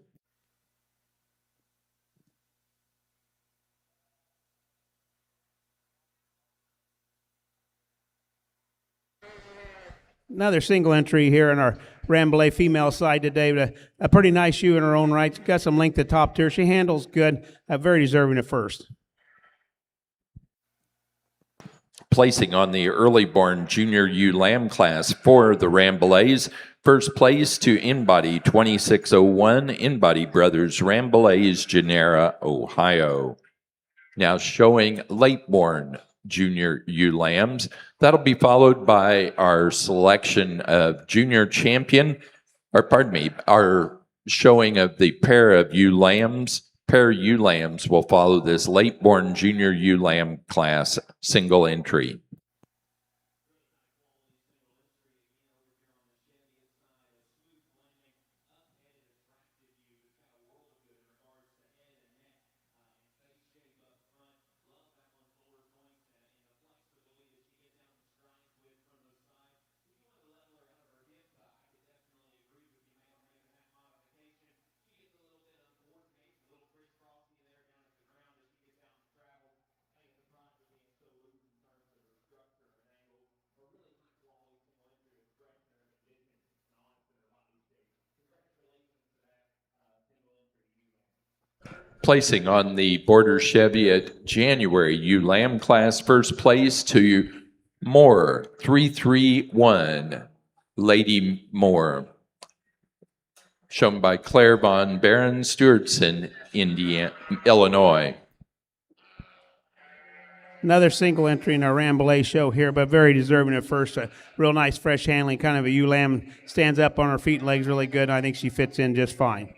S2: Another single entry here in our Rambouillet female side today. But a pretty nice ewe in her own right. She's got some length at top to her. She handles good. Very deserving at first.
S1: Placing on the early born junior ewe lamb class for the Rambouillets, first place to InBody 2601, InBody Brothers, Rambouillets, Genera, Ohio. Now showing late born junior ewe lambs. That'll be followed by our selection of junior champion, our showing of the pair of ewe lambs. Pair ewe lambs will follow this late born junior ewe lamb class single entry. Placing on the Border Cheviot January ewe lamb class, first place to Moore 331, Lady Moore, shown by Claire Von Baron, Stewartson, Illinois.
S2: Another single entry in our Rambouillet show here, but very deserving at first. Real nice, fresh handling, kind of a ewe lamb. Stands up on her feet and legs really good. And I think she fits in just fine.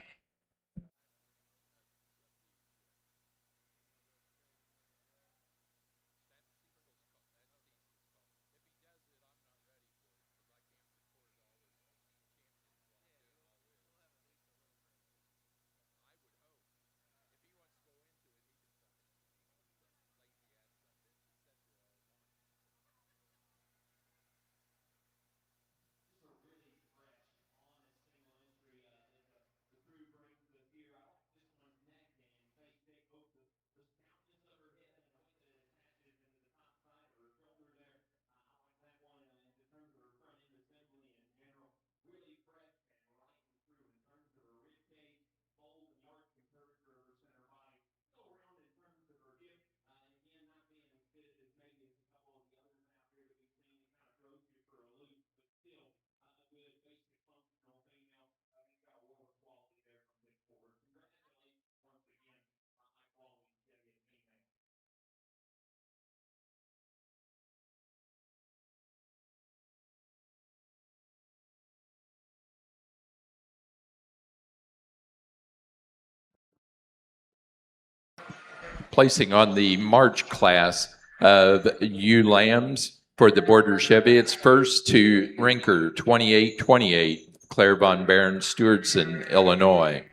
S1: Placing on the March class of ewe lambs for the Border Cheviots, first to Rinker 2828, Claire Von Baron, Stewartson, Illinois.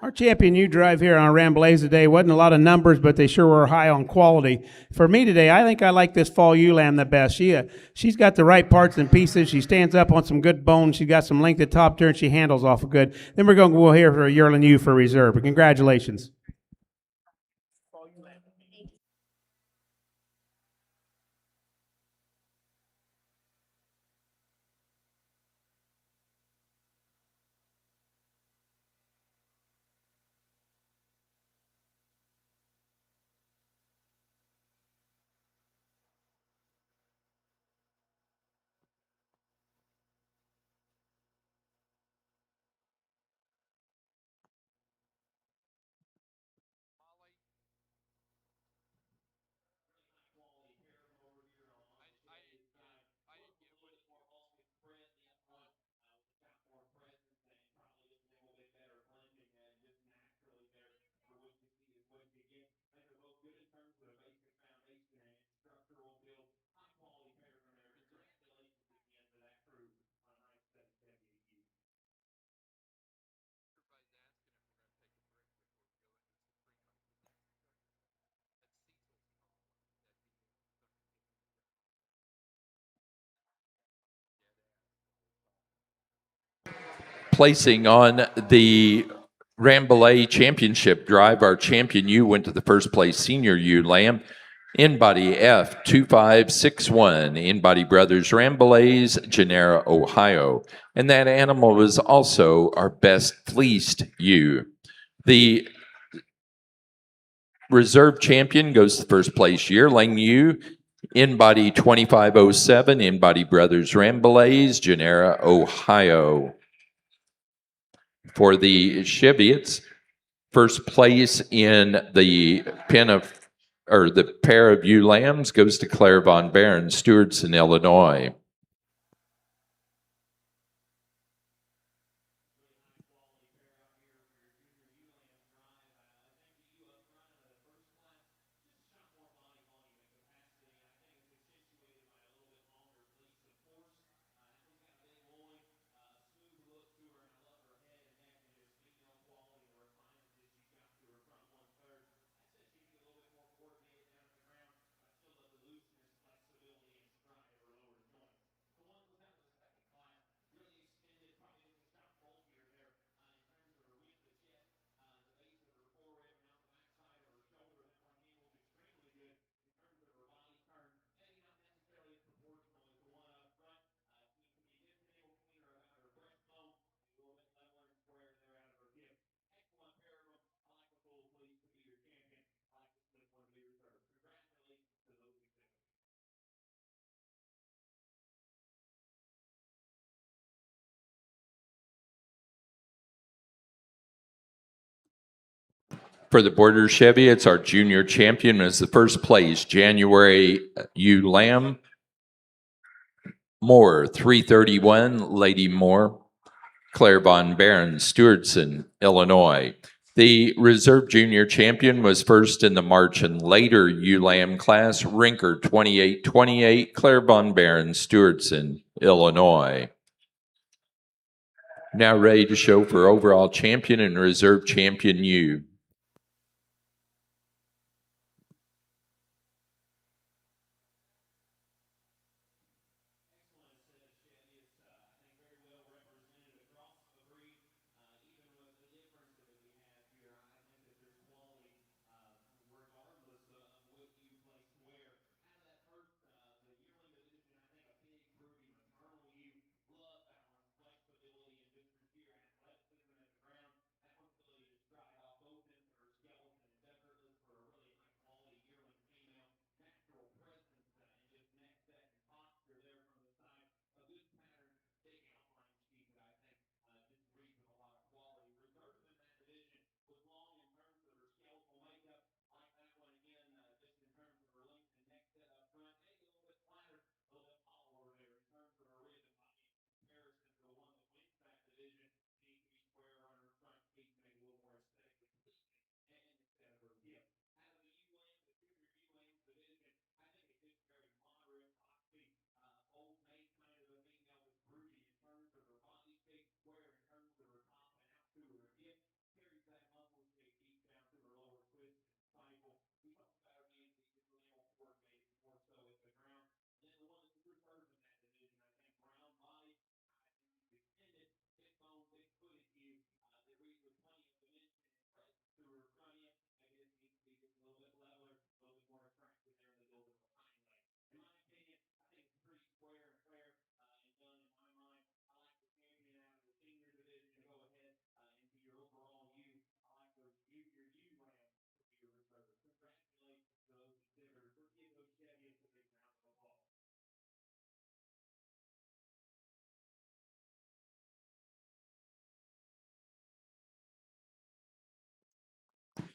S2: Our champion U drive here on Ramblaise today wasn't a lot of numbers, but they sure were high on quality. For me today, I think I like this fall ewe lamb the best. She's got the right parts and pieces. She stands up on some good bones. She's got some length at top to her, and she handles awful good. Then we're going to go here for a yearling ewe for reserve. But congratulations.
S1: Placing on the Rambouillet Championship drive, our champion ewe went to the first place senior ewe lamb. In-body F2561, In-Body Brothers Rambouillets, Genera, Ohio. And that animal was also our best fleeced ewe. The reserve champion goes to first place yearling ewe. In-Body 2507, In-Body Brothers Rambouillets, Genera, Ohio. For the Cheviots, first place in the the pair of ewe lambs goes to Claire Von Baron, Stewardson, Illinois. For the Border Cheviots, our junior champion is the first place January ewe lamb. Moore, 331, Lady Moore, Claire Von Baron, Stewardson, Illinois. The reserve junior champion was first in the March and later ewe lamb class, Rinker, 2828, Claire Von Baron, Stewardson, Illinois. Now ready to show for overall champion and reserve champion ewe.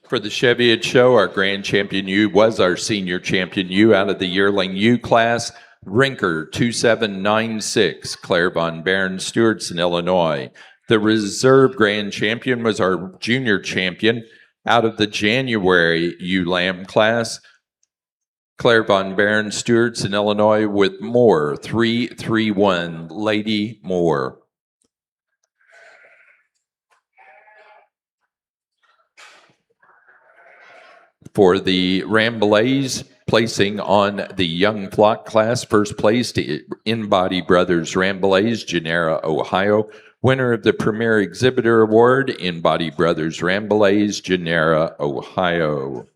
S1: For the Cheviot Show, our grand champion ewe was our senior champion ewe out of the yearling ewe class, Rinker 2796, Claire Von Baron, Stewartson, Illinois. The reserve grand champion was our junior champion out of the January ewe lamb class, Claire Von Baron, Stewartson, Illinois, with Moore 331, Lady Moore. For the Ramblers, placing on the young flock class, first place to In-Body Brothers Ramblers, Genera, Ohio. Winner of the Premier Exhibitor Award, In-Body Brothers Ramblers, Genera, Ohio.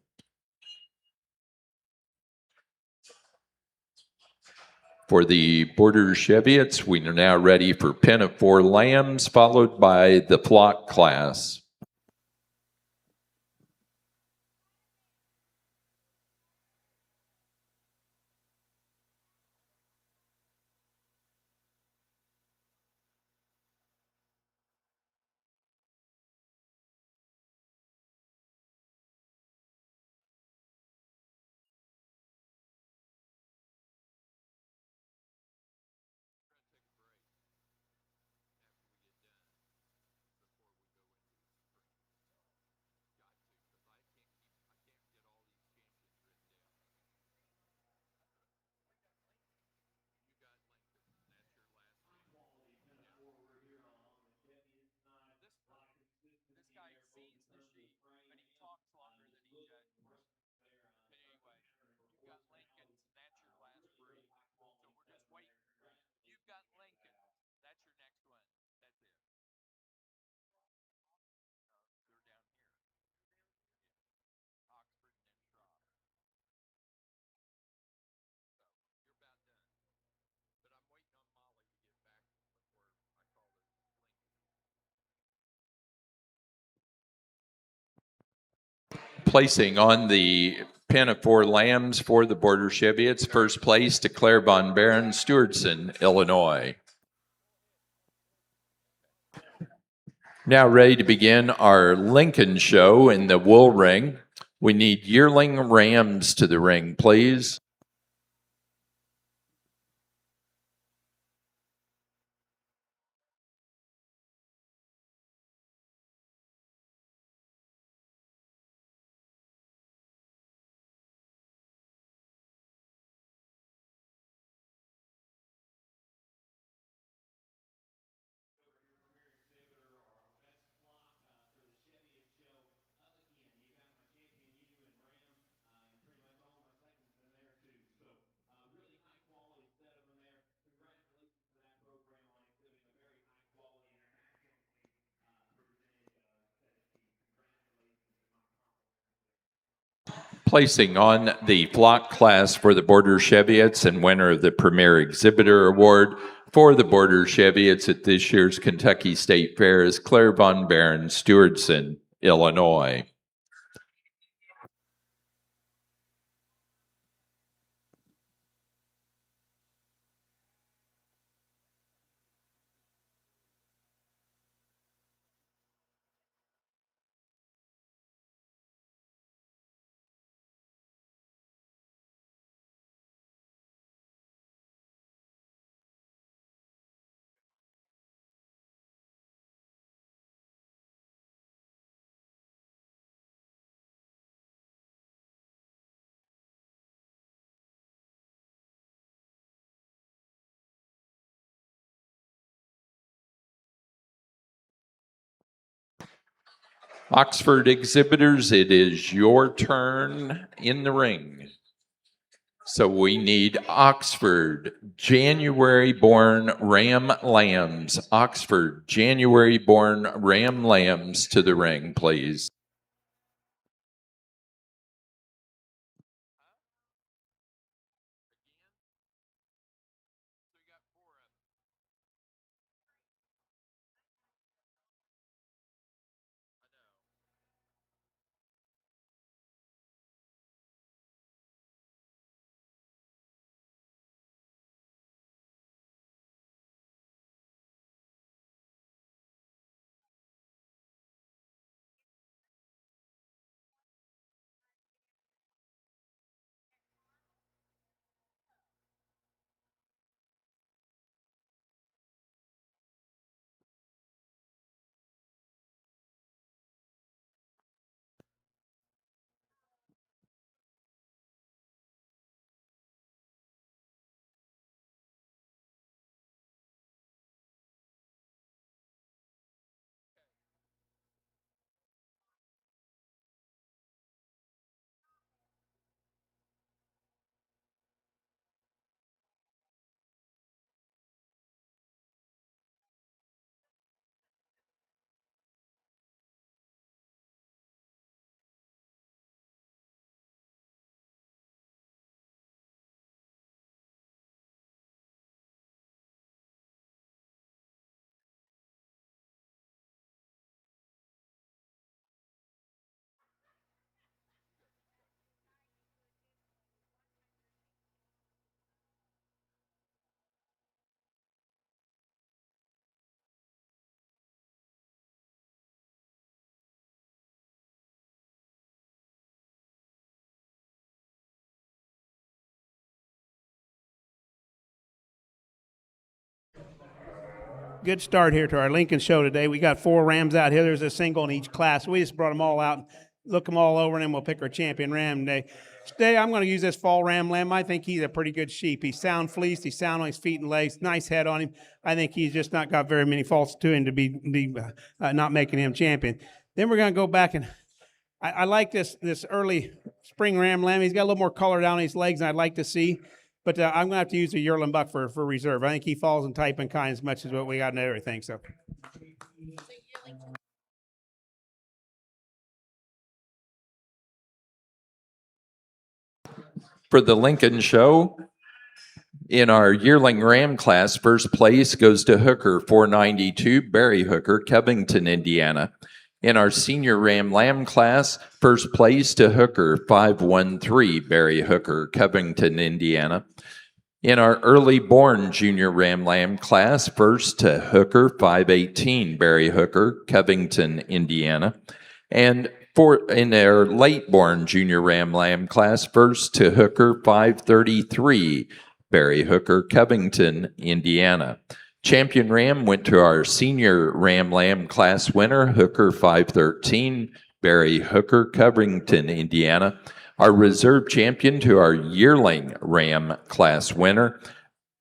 S1: For the Border Cheviots, we are now ready for Pen of Four Lambs, followed by the flock class. Placing on the Pen of Four Lambs for the Border Cheviots, first place to Claire Von Baron, Stewartson, Illinois. Now ready to begin our Lincoln show in the wool ring. We need yearling rams to the ring, please. Placing on the flock class for the Border Cheviots and winner of the Premier Exhibitor Award for the Border Cheviots at this year's Kentucky State Fair is Claire Von Baron, Stewartson, Illinois. Oxford exhibitors, it is your turn in the ring. So we need Oxford, January-born Ram Lambs. Oxford, January-born Ram Lambs to the ring, please.
S2: Good start here to our Lincoln show today. We got 4 rams out here. There's a single in each class. We just brought them all out, look them all over, and then we'll pick our champion ram today. Today, I'm going to use this fall ram lamb. I think he's a pretty good sheep. He's sound fleeced. He's sound on his feet and legs. Nice head on him. I think he's just not got very many faults to him to be not making him champion. Then we're going to go back and I like this early spring ram lamb. He's got a little more color down his legs than I'd like to see. But I'm going to have to use a yearling buck for reserve. I think he falls in type and kind as much as what we got and everything. So.
S1: For the Lincoln Show, in our yearling ram class, first place goes to Hooker 492, Barry Hooker, Covington, Indiana. In our senior ram lamb class, first place to Hooker 513, Barry Hooker, Covington, Indiana. In our early born junior ram lamb class, first to Hooker 518, Barry Hooker, Covington, Indiana. And in our late born junior ram lamb class, first to Hooker 533, Barry Hooker, Covington, Indiana. Champion ram went to our senior ram lamb class winner, Hooker 513, Barry Hooker, Covington, Indiana. Our reserve champion to our yearling ram class winner,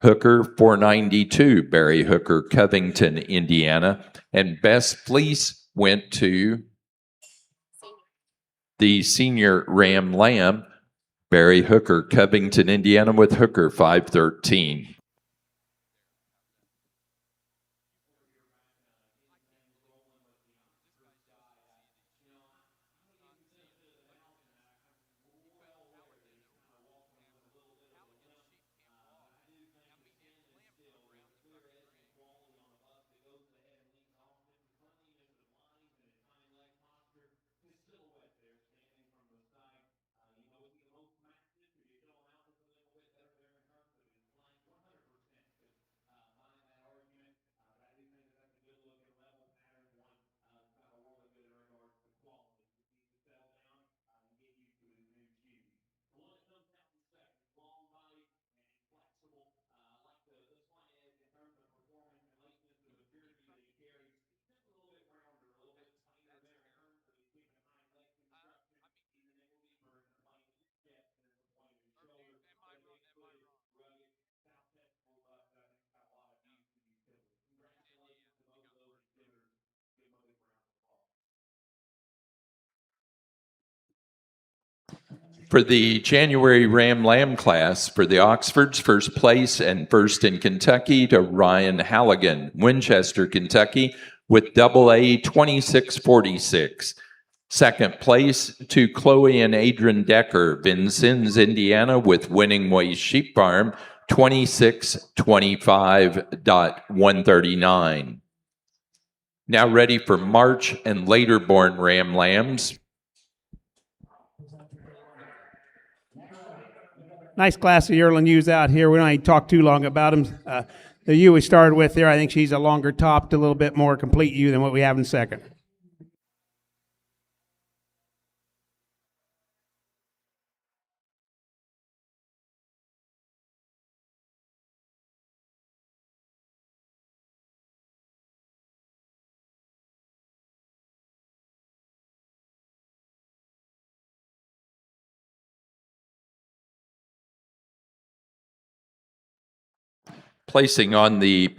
S1: Hooker 492, Barry Hooker, Covington, Indiana. And best fleece went to the senior ram lamb, Barry Hooker, Covington, Indiana, with Hooker 513. For the January Ram Lamb class, for the Oxfords, first place and first in Kentucky to Ryan Halligan, Winchester, Kentucky, with AA 2646. Second place to Chloe and Adrian Decker, Vincennes, Indiana, with Winning Ways Sheep Farm, 2625.139. Now ready for March and later born ram lambs.
S2: Nice class of yearling ewes out here. We don't need to talk too long about them. The ewe we started with there, I think she's a longer topped, a little bit more complete ewe than what we have in second.
S1: Placing on the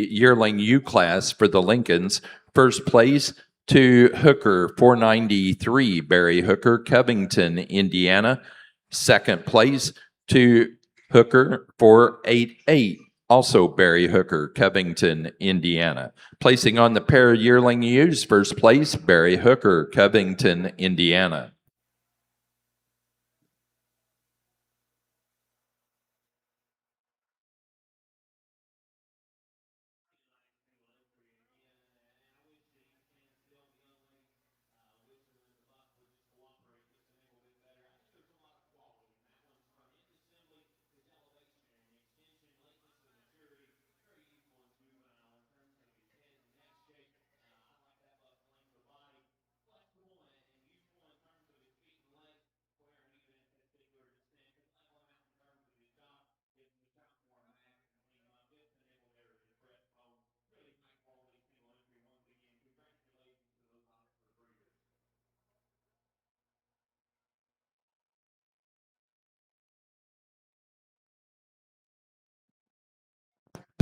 S1: yearling U class for the Lincolns, first place to Hooker 493, Barry Hooker, Covington, Indiana. Second place to Hooker 488, also Barry Hooker, Covington, Indiana. Placing on the pair of yearling ewes, first place, Barry Hooker, Covington, Indiana.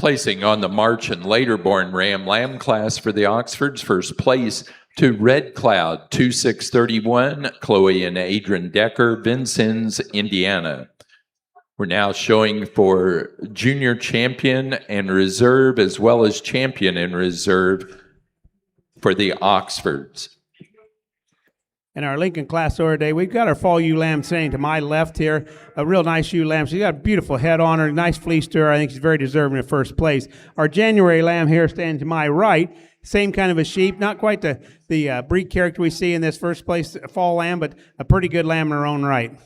S1: Placing on the March and later born Ram Lamb class for the Oxfords, first place to Red Cloud 2631, Chloe and Adrian Decker, Vincennes, Indiana. We're now showing for junior champion and reserve, as well as champion and reserve for the Oxfords.
S2: In our Lincoln class order today, we've got our fall ewe lamb sitting to my left here. A real nice ewe lamb. She's got a beautiful head on her, nice fleece to her. I think she's very deserving of first place. Our January lamb here standing to my right. Same kind of a sheep, not quite the breed character we see in this first place fall lamb, but a pretty good lamb in her own right.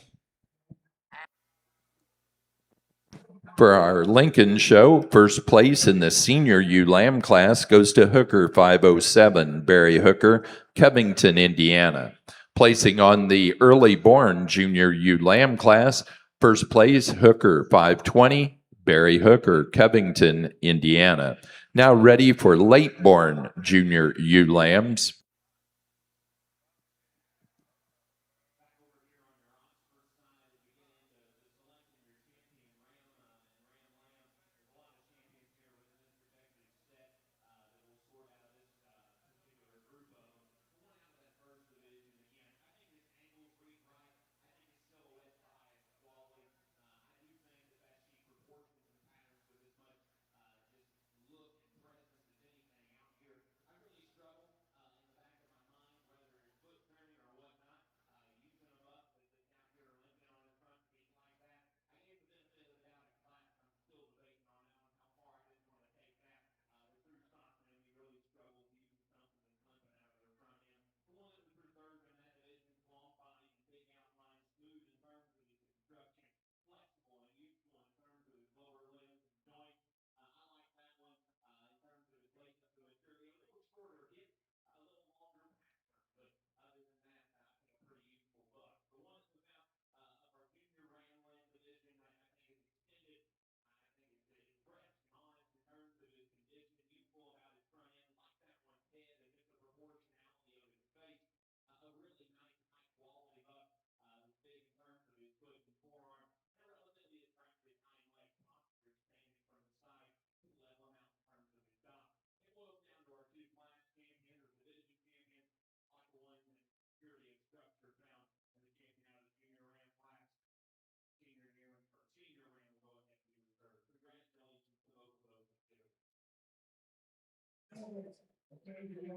S1: For our Lincoln show, first place in the senior ewe lamb class goes to Hooker 507, Barry Hooker, Covington, Indiana. Placing on the early born junior ewe lamb class, first place Hooker 520, Barry Hooker, Covington, Indiana. Now ready for late born junior ewe lambs.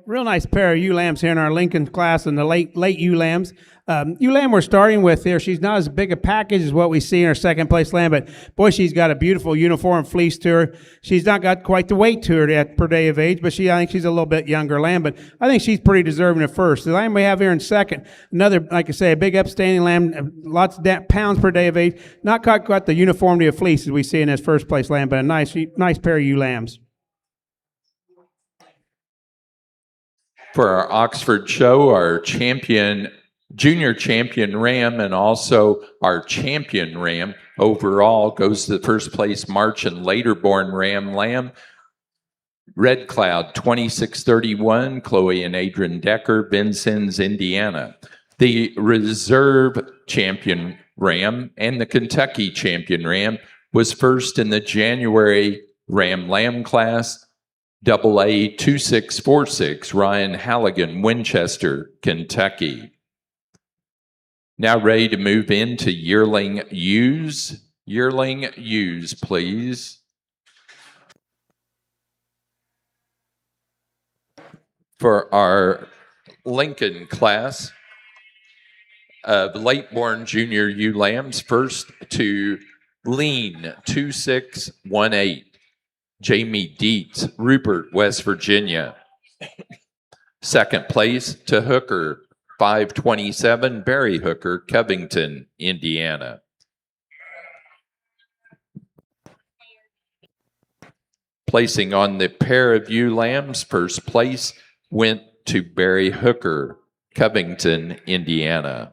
S2: Real nice pair of ewe lambs here in our Lincoln class and the late ewe lambs. Ewe lamb we're starting with here, she's not as big a package as what we see in our second place lamb, but boy, she's got a beautiful uniform fleece to her. She's not got quite the weight to her yet per day of age, but I think she's a little bit younger lamb, but I think she's pretty deserving of first. The lamb we have here in second, another, like I say, a big upstanding lamb, lots of pounds per day of age, not quite the uniformity of fleece as we see in this first place lamb, but a nice pair of ewe lambs.
S1: For our Oxford show, our junior champion ram, and also our champion ram overall goes to the first place March and later born ram lamb. Red Cloud 2631, Chloe and Adrian Decker, Vincennes, Indiana. The reserve champion ram and the Kentucky champion ram was first in the January ram lamb class. AA 2646, Ryan Halligan, Winchester, Kentucky. Now ready to move into yearling ewes. Yearling ewes, please. For our Lincoln class of late-born junior ewe lambs, first to Lean 2618. Jamie Dietz, Rupert, West Virginia. Second place to Hooker, 527, Barry Hooker, Covington, Indiana. Placing on the pair of ewe lambs, first place went to Barry Hooker, Covington, Indiana.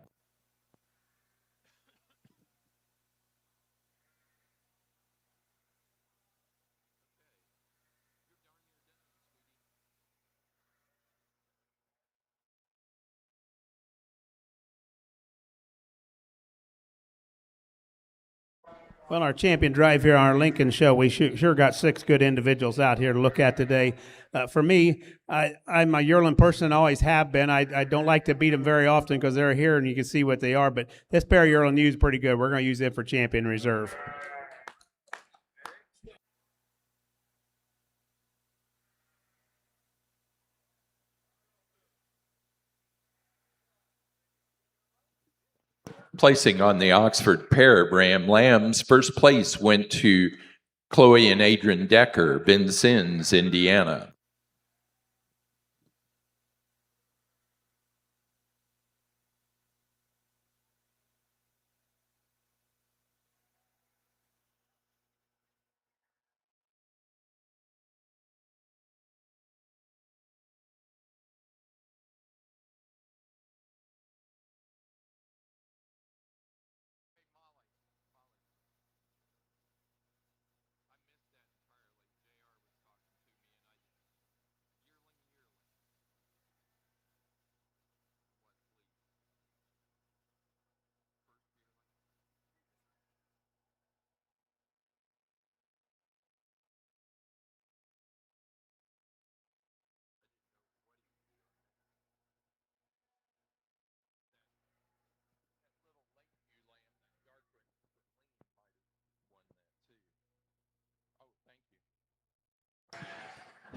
S2: Well, our champion drive here on our Lincoln show, we sure got 6 good individuals out here to look at today. For me, I'm a yearling person, always have been. I don't like to beat them very often because they're here and you can see what they are. But this pair of yearling ewes is pretty good. We're going to use it for champion reserve.
S1: Placing on the Oxford pair of Ram Lambs, first place went to Chloe and Adrian Decker, Vincennes, Indiana.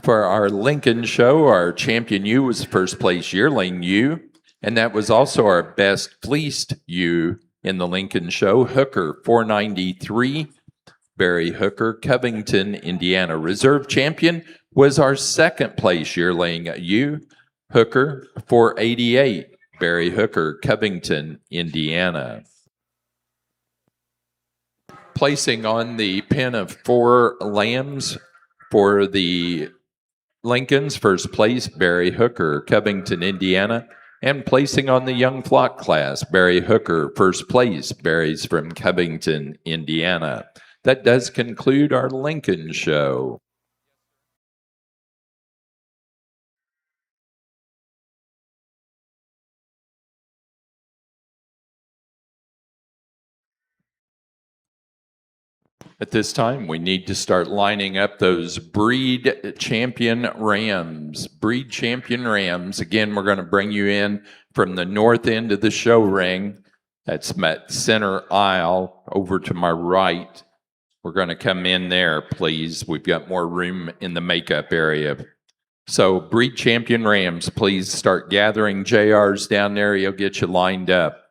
S1: For our Lincoln show, our champion ewe was first place yearling ewe, and that was also our best fleeced ewe in the Lincoln show, Hooker 493, Barry Hooker, Covington, Indiana. Reserve champion was our second place yearling ewe, Hooker 488, Barry Hooker, Covington, Indiana. Placing on the pen of 4 lambs for the Lincoln's, first place, Barry Hooker, Covington, Indiana. And placing on the young flock class, Barry Hooker, first place, Barry's from Covington, Indiana. That does conclude our Lincoln show. At this time, we need to start lining up those breed champion rams. Breed champion rams. Again, we're going to bring you in from the north end of the show ring. That's my center aisle over to my right. We're going to come in there, please. We've got more room in the makeup area. So, breed champion rams, please start gathering JRs down there. He'll get you lined up.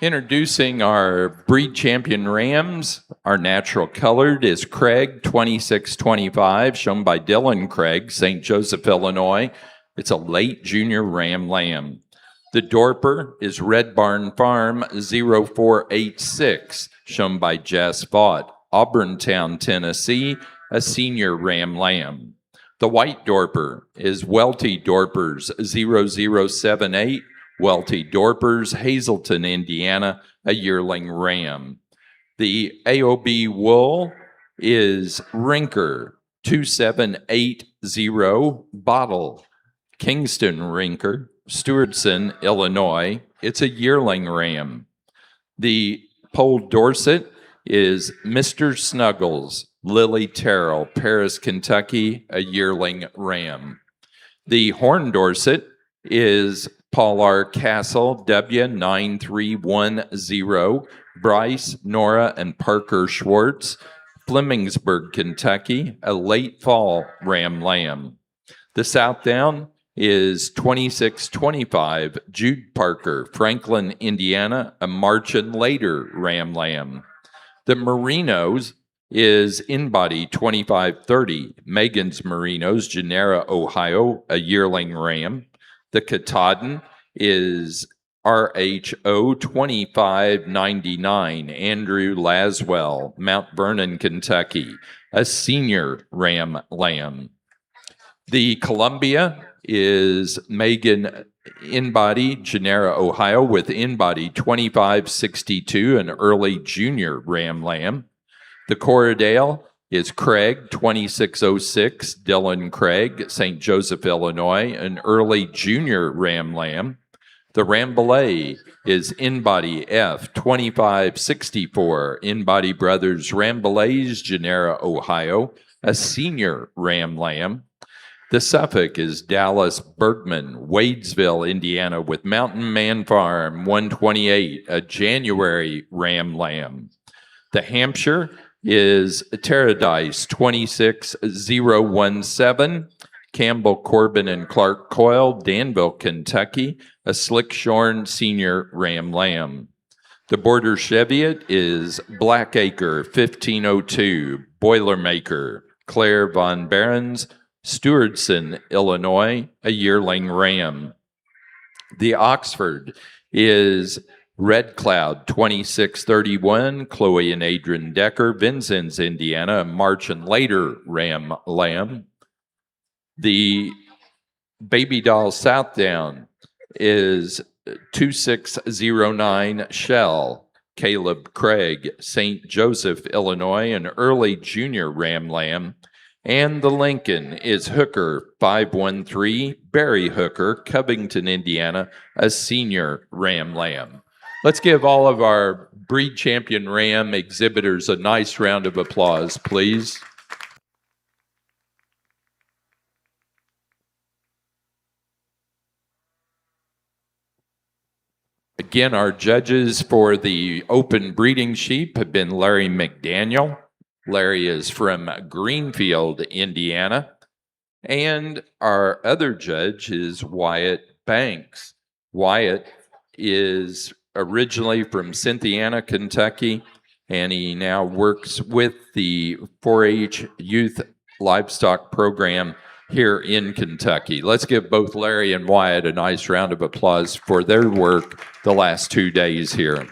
S1: Introducing our breed champion rams. Our natural colored is Craig 2625, shown by Dylan Craig, St. Joseph, Illinois. It's a late junior ram lamb. The Dorper is Red Barn Farm 0486, shown by Jess Vaught, Auburntown, Tennessee, a senior ram lamb. The White Dorper is Welty Dorpers 0078, Welty Dorpers, Hazleton, Indiana, a yearling ram. The AOB wool is Rinker 2780, Bottle, Kingston Rinker, Stewardson, Illinois. It's a yearling ram. The Pole Dorset is Mr. Snuggles, Lily Terrell, Paris, Kentucky, a yearling ram. The Horn Dorset is Paul R. Castle, W9310, Bryce, Nora, and Parker Schwartz, Flemingsburg, Kentucky, a late fall ram lamb. The Southdown is 2625, Jude Parker, Franklin, Indiana, a March and later ram lamb. The Merinos is InBody 2530, Megan's Merinos, Genera, Ohio, a yearling ram. The Katahdin is RHO 2599, Andrew Laswell, Mount Vernon, Kentucky, a senior ram lamb. The Columbia is Megan InBody, Genera, Ohio, with InBody 2562, an early junior ram lamb. The Corriedale is Craig 2606, Dylan Craig, St. Joseph, Illinois, an early junior ram lamb. The Rambouillet is InBody F 2564, InBody Brothers Rambouillets, Genera, Ohio, a senior ram lamb. The Suffolk is Dallas Bergman, Wadesville, Indiana, with Mountain Man Farm 128, a January ram lamb. The Hampshire is Terradice 26017, Campbell, Corbin, and Clark Coyle, Danville, Kentucky, a Slickshorn senior ram lamb. The Border Cheviot is Blackacre 1502, Boilermaker, Claire Von Barons, Stewardson, Illinois, a yearling ram. The Oxford is Red Cloud 2631, Chloe and Adrian Decker, Vincennes, Indiana, a March and later ram lamb. The Baby Doll Southdown is 2609, Shell, Caleb Craig, St. Joseph, Illinois, an early junior ram lamb. And the Lincoln is Hooker 513, Barry Hooker, Covington, Indiana, a senior ram lamb. Let's give all of our breed champion ram exhibitors a nice round of applause, please. Again, our judges for the open breeding sheep have been Larry McDaniel. Larry is from Greenfield, Indiana. And our other judge is Wyatt Banks. Wyatt is originally from Cynthiana, Kentucky, and he now works with the 4-H Youth Livestock Program here in Kentucky. Let's give both Larry and Wyatt a nice round of applause for their work the last 2 days here.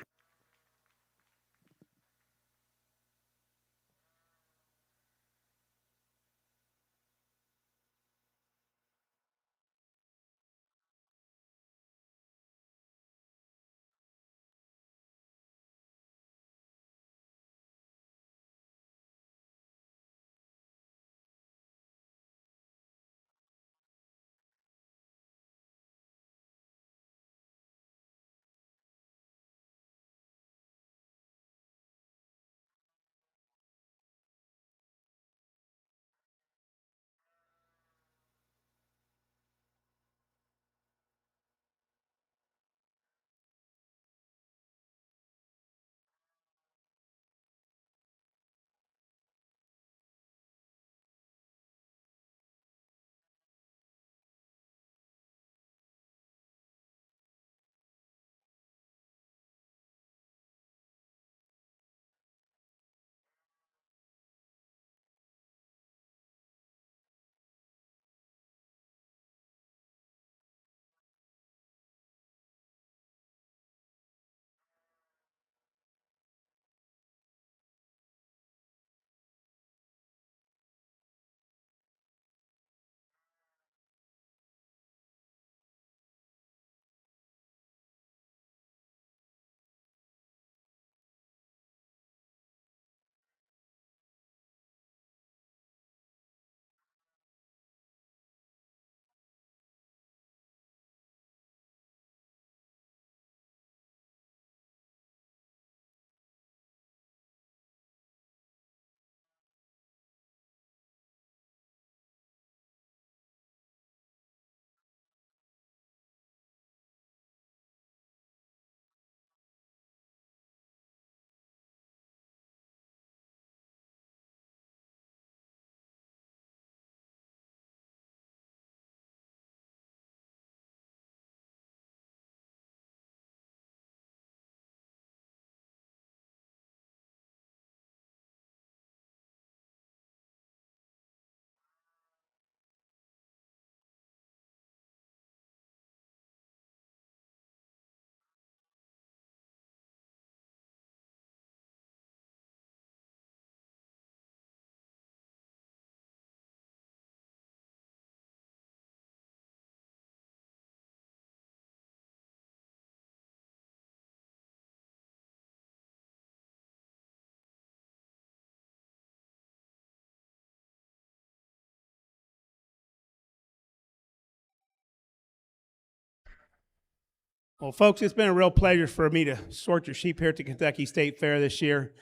S2: Well, folks, it's been a real pleasure for me to sort your sheep here at the Kentucky State Fair this year.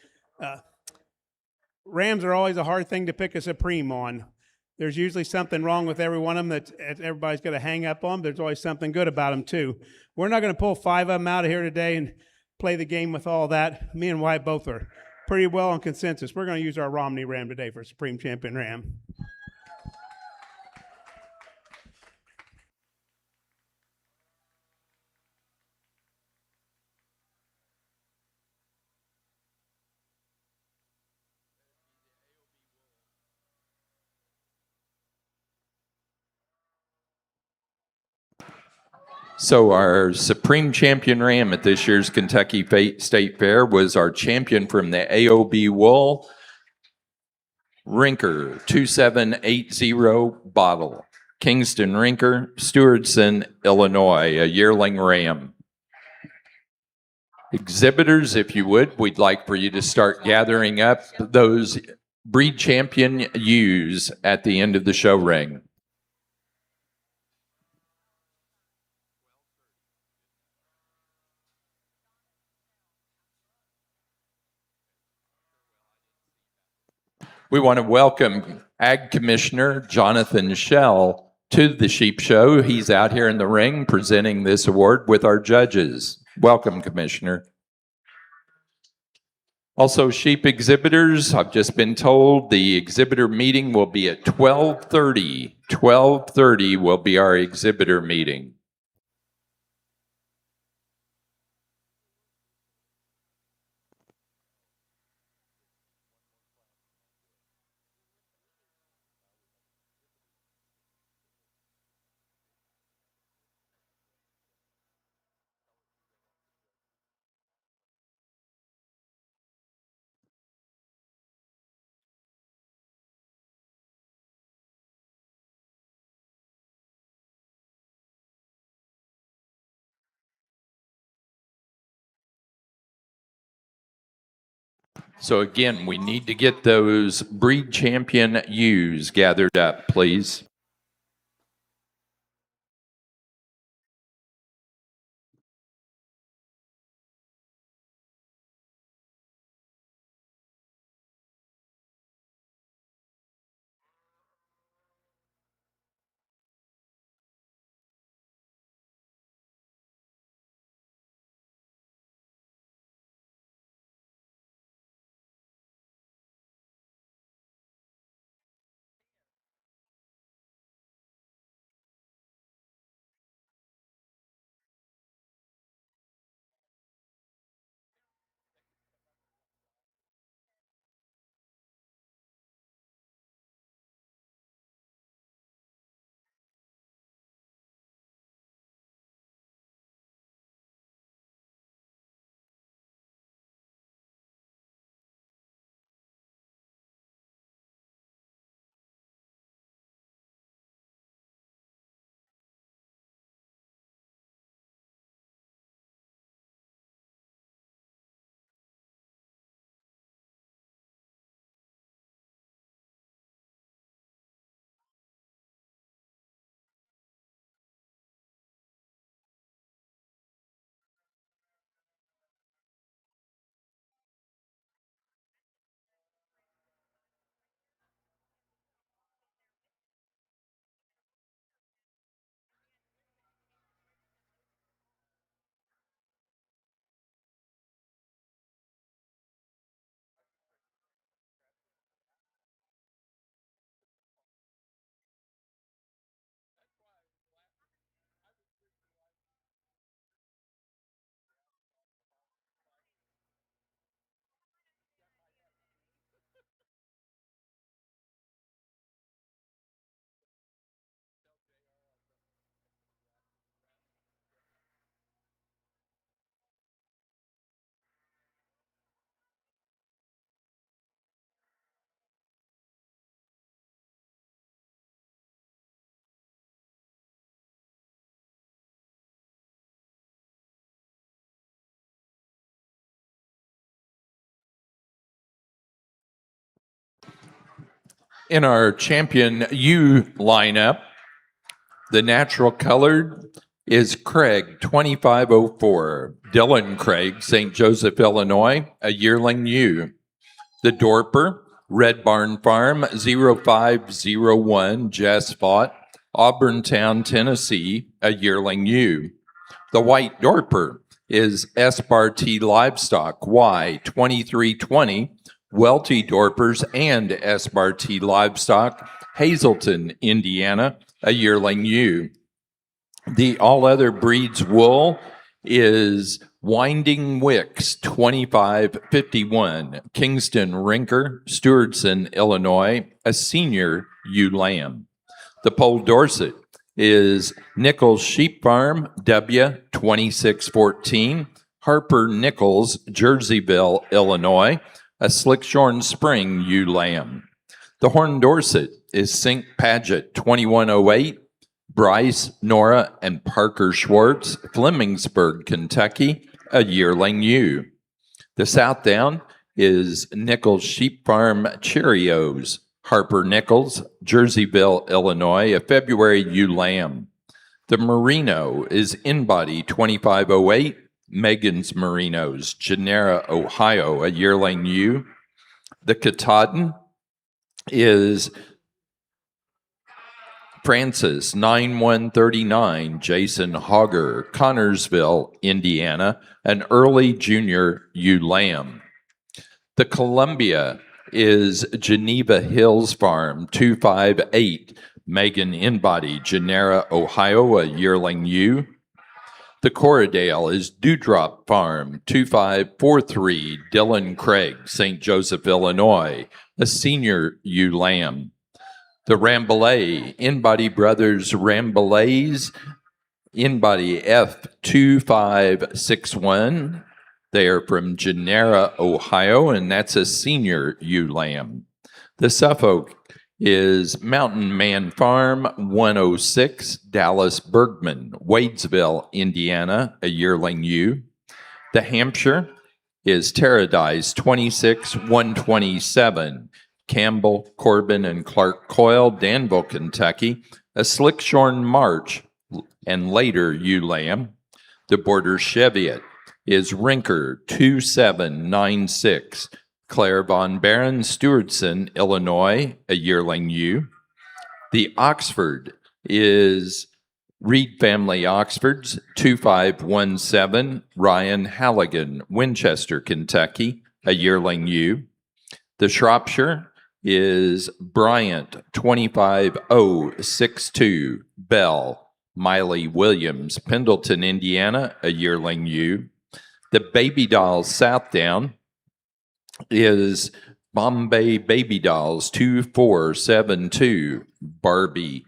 S2: Rams are always a hard thing to pick a supreme on. There's usually something wrong with every one of them that everybody's got to hang up on. There's always something good about them, too. We're not going to pull 5 of them out of here today and play the game with all that. Me and Wyatt both are pretty well on consensus. We're going to use our Romney Ram today for Supreme Champion Ram.
S1: So our Supreme Champion Ram at this year's Kentucky State Fair was our champion from the AOB Wool, Rinker 2780 Bottle, Kingston Rinker, Stewardson, Illinois, a yearling ram. Exhibitors, if you would, we'd like for you to start gathering up those breed champion ewes at the end of the show ring. We want to welcome Ag Commissioner Jonathan Schell to the Sheep Show. He's out here in the ring presenting this award with our judges. Welcome, Commissioner. Also, sheep exhibitors, I've just been told the exhibitor meeting will be at 12:30. 12:30 will be our exhibitor meeting. So again, we need to get those breed champion ewes gathered up, please. In our champion ewe lineup, the natural colored is Craig 2504. Dylan Craig, St. Joseph, Illinois, a yearling ewe. The Dorper, Red Barn Farm 0501, Jess Fought, Auburntown, Tennessee, a yearling ewe. The White Dorper is Espartee Livestock Y2320, Welty Dorpers and Espartee Livestock, Hazleton, Indiana, a yearling ewe. The All Other Breeds wool is Winding Wicks 2551, Kingston Rinker, Stewardson, Illinois, a senior ewe lamb. The Poll Dorset is Nichols Sheep Farm W 2614, Harper Nichols, Jerseyville, Illinois, a Slickshorn Spring ewe lamb. The Horn Dorset is Sink Paget 2108, Bryce, Nora, and Parker Schwartz, Flemingsburg, Kentucky, a yearling ewe. The Southdown is Nichols Sheep Farm Cheerios, Harper Nichols, Jerseyville, Illinois, a February ewe lamb. The Merino is Inbody 2508, Megan's Merinos, Genera, Ohio, a yearling ewe. The Katahdin is Francis 9139, Jason Hogger, Connorsville, Indiana, an early junior ewe lamb. The Columbia is Geneva Hills Farm 258, Megan Inbody, Genera, Ohio, a yearling ewe. The Corridale is Dewdrop Farm 2543, Dylan Craig, St. Joseph, Illinois, a senior ewe lamb. The Rambouillet, Inbody Brothers Rambouillets, Inbody F2561. They are from Genera, Ohio, and that's a senior ewe lamb. The Suffolk is Mountain Man Farm 106, Dallas Bergman, Wadesville, Indiana, a yearling ewe. The Hampshire is Terradice 26127, Campbell, Corbin, and Clark Coyle, Danville, Kentucky, a Slickshorn March and later ewe lamb. The Border Cheviot is Rinker 2796, Claire Von Baron, Stewardson, Illinois, a yearling ewe. The Oxford is Reed Family Oxfords 2517, Ryan Halligan, Winchester, Kentucky, a yearling ewe. The Shropshire is Bryant 25062, Bell, Miley Williams, Pendleton, Indiana, a yearling ewe. The Baby Dolls Southdown is Bombay Baby Dolls 2472, Barbie,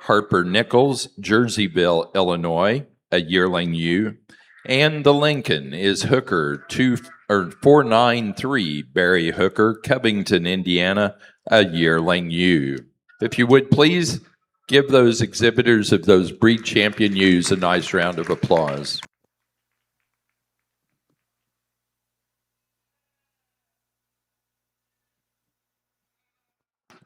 S1: Harper Nichols, Jerseyville, Illinois, a yearling ewe. And the Lincoln is Hooker 493, Barry Hooker, Covington, Indiana, a yearling ewe. If you would please give those exhibitors of those breed champion ewes a nice round of applause.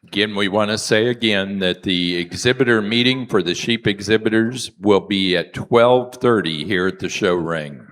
S1: Again, we want to say again that the exhibitor meeting for the sheep exhibitors will be at 12:30 here at the show ring.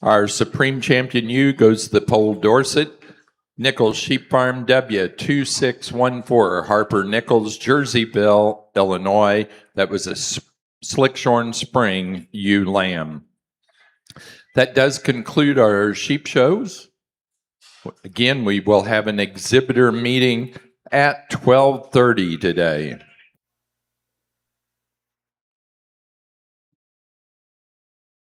S1: Our Supreme Champion U goes to the Pole Dorset. Nichols Sheep Farm W 2614, Harper Nichols, Jerseyville, Illinois. That was a Slickshorn Spring ewe lamb. That does conclude our sheep shows. Again, we will have an exhibitor meeting at 12:30 today.